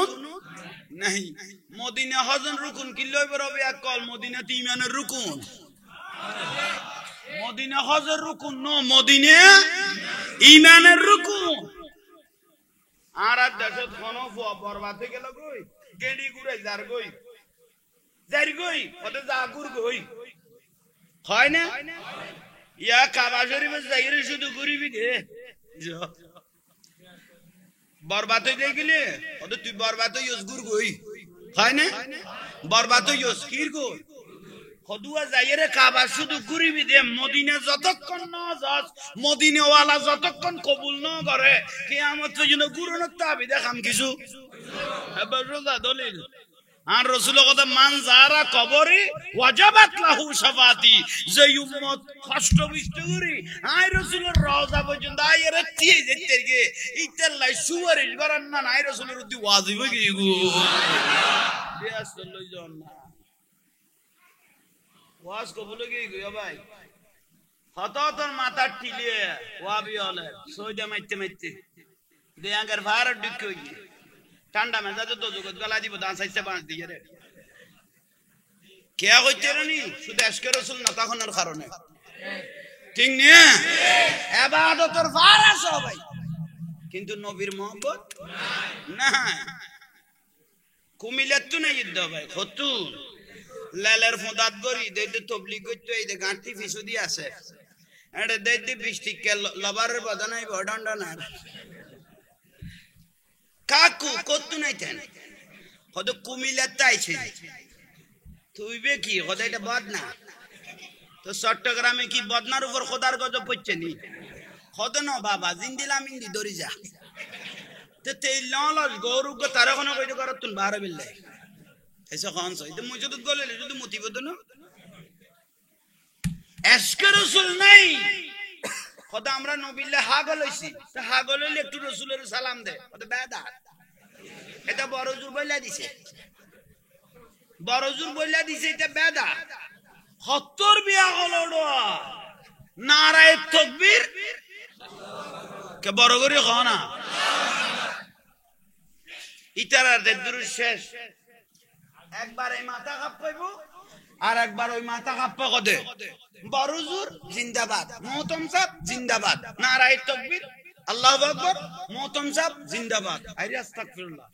নাই মদিনা হজর রুকুন কি লইব রবে আকল মদিনা ইমানের রুকুন মদিনা হজর রুকুন ন মদিনা ইমানের রুকুন আর দেশত কোন বরবাদ হয়ে গেল কই গেডি গুড়ে যার কই যার কই ওতে জাগুর কই হয় না ইয়া কাবা শরীফে যাইরে শুধু ঘুরিবি গে বরবাদ হয়ে গেলে ওতে তুই বরবাদ হইস গুর কই হয় না বরবাদ হইস কির কই খদুয়া যাইরে কাবা শুধু ঘুরিবি দে মদিনা যতক্ষণ না যাস মদিনাওয়ালা যতক্ষণ কবুল না করে কিয়ামত পর্যন্ত গুরুনত তাবি দেখাম কিছু এবার রোজা দলিল আর রাসূল কথা মান যারা কবরে ওয়াজাবাত লাহু শাফাতি যে উম্মত কষ্ট বিষ্ট করি আই রাসূলের রওজা পর্যন্ত আইরে তিয়ে যেতে গে ইতাল্লাই সুয়ারিশ করার না আই রাসূলের উদ্দি ওয়াজিব কি গো দেয়াস লই জন না ওয়াজ কবুল কি গো ভাই হততর মাথা টিলিয়ে ওয়াবি হলে সইদা মাইতে মাইতে দেয়াঙ্গার ভার ডিক কই ঠান্ডা মেজাজে তো জগৎ গলা দিব দান সাইতে বাঁশ দিয়ে রে কে কইতে রানি শুধু আজকে রাসূল না তখনের কারণে ঠিক না ইবাদতের ভার আছে ভাই কিন্তু নবীর মহব্বত নাই কুমিল্লাত তো নাই ইদ্দ ভাই কতু লালের ফোদাত গরি দেইতে তবলিগ করতে এই যে গাঁটি ফিসু দি আছে এটা দেইতে বৃষ্টি কে লবারের বদনাই বডন্ডা না কাকু কত নাই তেন কত কুমিল্লাতে আইছে তুইবে কি কত এটা বদনা তো চট্টগ্রামে কি বদনার উপর খোদার গজব পড়ছে নি কত ন বাবা জিন্দিলা মিন্দি দরি যা তে তেল লল গরু গো তার কোন কইতে করতুন বারে বিল্লাই এসে খান সই তো মসজিদত গলে যদি মতিবদ না আজকে রাসূল নাই খোদা আমরা নবিল্লাহ হাগল হইছি তা হাগল হইলে একটু রাসূলের সালাম দে ওটা বেদাত এটা বড় জুর বইলা দিছে এটা বেদাত 70 বিয়া হলো নারায়ে তাকবীর কে বড় করে খানা ইতারার দেদুর শেষ একবার এই মাথা কাঁপাইব আর একবার ওই মাথা কাঁপা কদে বড়জুর জিন্দাবাদ মোহতম সাহেব জিন্দাবাদ নারায়ে তাকবীর আল্লাহু আকবার মোহতম সাহেব জিন্দাবাদ আইরে আস্তাগফিরুল্লাহ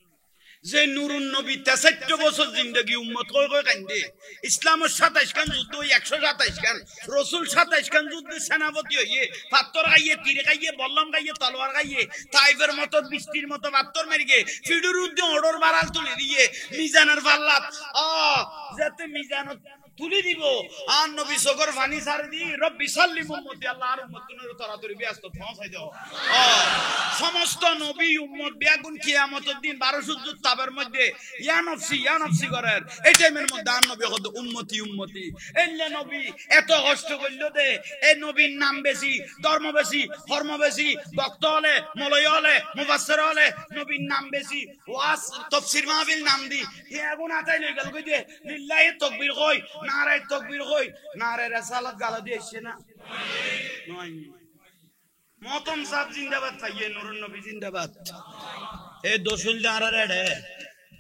যে নুরুন নবী 63 বছর জিন্দেগি উম্মত কই কই কান্দে ইসলামের 27 খান যুদ্ধ 127 খান রাসূল 27 খান যুদ্ধ সেনাপতি হইয়ে পাত্তর গাইয়ে তীর গাইয়ে বল্লম গাইয়ে তলোয়ার গাইয়ে তাইফের মতো বৃষ্টির মতো পাত্তর মেরিগে ফিডুর উদ্দে অর্ডার বাড়াল তুলে দিয়ে মিজানের পাল্লাত যাতে মিজানত তুলি দিব আর নবী সগর পানি ছাড় দি রব্বি সাল্লিম উম্মতি আল্লাহর উম্মতনের তাড়াতাড়ি ব্যস্ত পৌঁছাই দাও সমস্ত নবী উম্মত বেগুন কিয়ামতের দিন 12 যুদ্ধ তাবের মধ্যে ইয়া নফসি করেন এই টাইমের মধ্যে আর নবী কত উম্মতি এল্লা নবী এত কষ্ট করলো দে এই নবীর নাম বেশি ধর্ম বেশি কর্ম বেশি ভক্ত হলে মলয় হলে মুফাসসির হলে নবীর নাম বেশি ওয়াজ তাফসীর মাহফিল নাম দি হে আগুন আতাই লই গেল কই দে লিল্লাহি তাকবীর কই নারায়ে তাকবীর কই নারায়ে রিসালাত গালা দিয়েছে না নয় মোহতম সাহেব জিন্দাবাদ পাইয়ে নুরুন নবী জিন্দাবাদ এ দোসুল দাঁড়া রে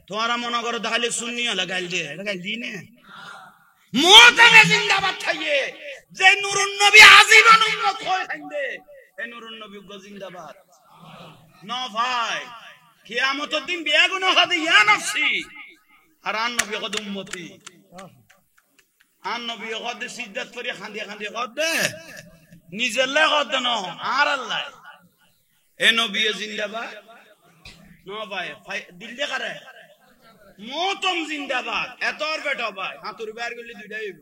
তোমারা মনে করো তাহলে সুন্নি হলা গাল দিয়ে এটা গাল দি না মোহতম জিন্দাবাদ পাইয়ে যে নুরুন নবী আজীবন উম্মত হয়ে থাকবে এ নুরুন নবী জিন্দাবাদ না ভাই কিয়ামতের দিন বেগুন হবে ইয়া নফসি আর আন নবী কদ উম্মতি আন নবী কদ সিজদাত করে খান্দি কদ নিজের লে কদ ন আর আল্লাহ এ নবী জিন্দাবাদ না ভাই দিল দে করে মোহতম জিন্দাবাদ এতর বেটা ভাই হাতুর বাইর গলি দুইটাই হইব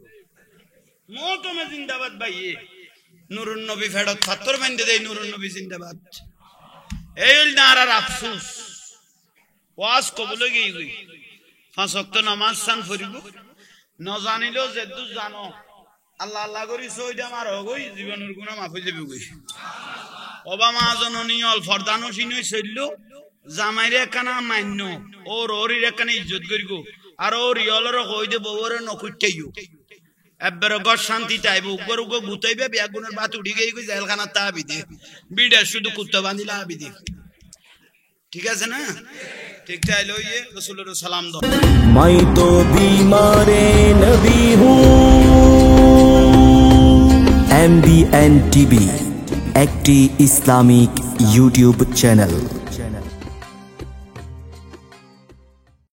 মোহতম জিন্দাবাদ ভাই নুরুন নবী ফেরত 70 বান্দে দেই নুরুন নবী জিন্দাবাদ এই নারার আফসোস ওয়াজ কবুল হয়ে গই 5 ওয়াক্ত নামাজ সান পড়িব না জানিলেও যেদু জানো আল্লাহ আল্লাহ করি সইদা মার হই জীবনের গুনাহ মাফ হয়ে যাবে গই সুবহানাল্লাহ ওবামা জননী অল ফরদানো সিনই সইল জামাইরে একখানা মান্য ওর একখানা ইজ্জত করিব আর ওর ইয়লর কই দে বউরে নকুইটাইও এবার ঘর শান্তি চাইব উপর উপর গুতাইবে বেগুনের ভাত উঠি গিয়ে জেলখানা তা আবি দে বিড়া শুধু কুত্তা বাঁধিলা আবি দে ঠিক আছে না ঠিক চাইলো ইয়ে রাসূলের সালাম দাও मैं तो बीमारे नबी हूँ MBN TV একটি ইসলামিক ইউটিউব চ্যানেল।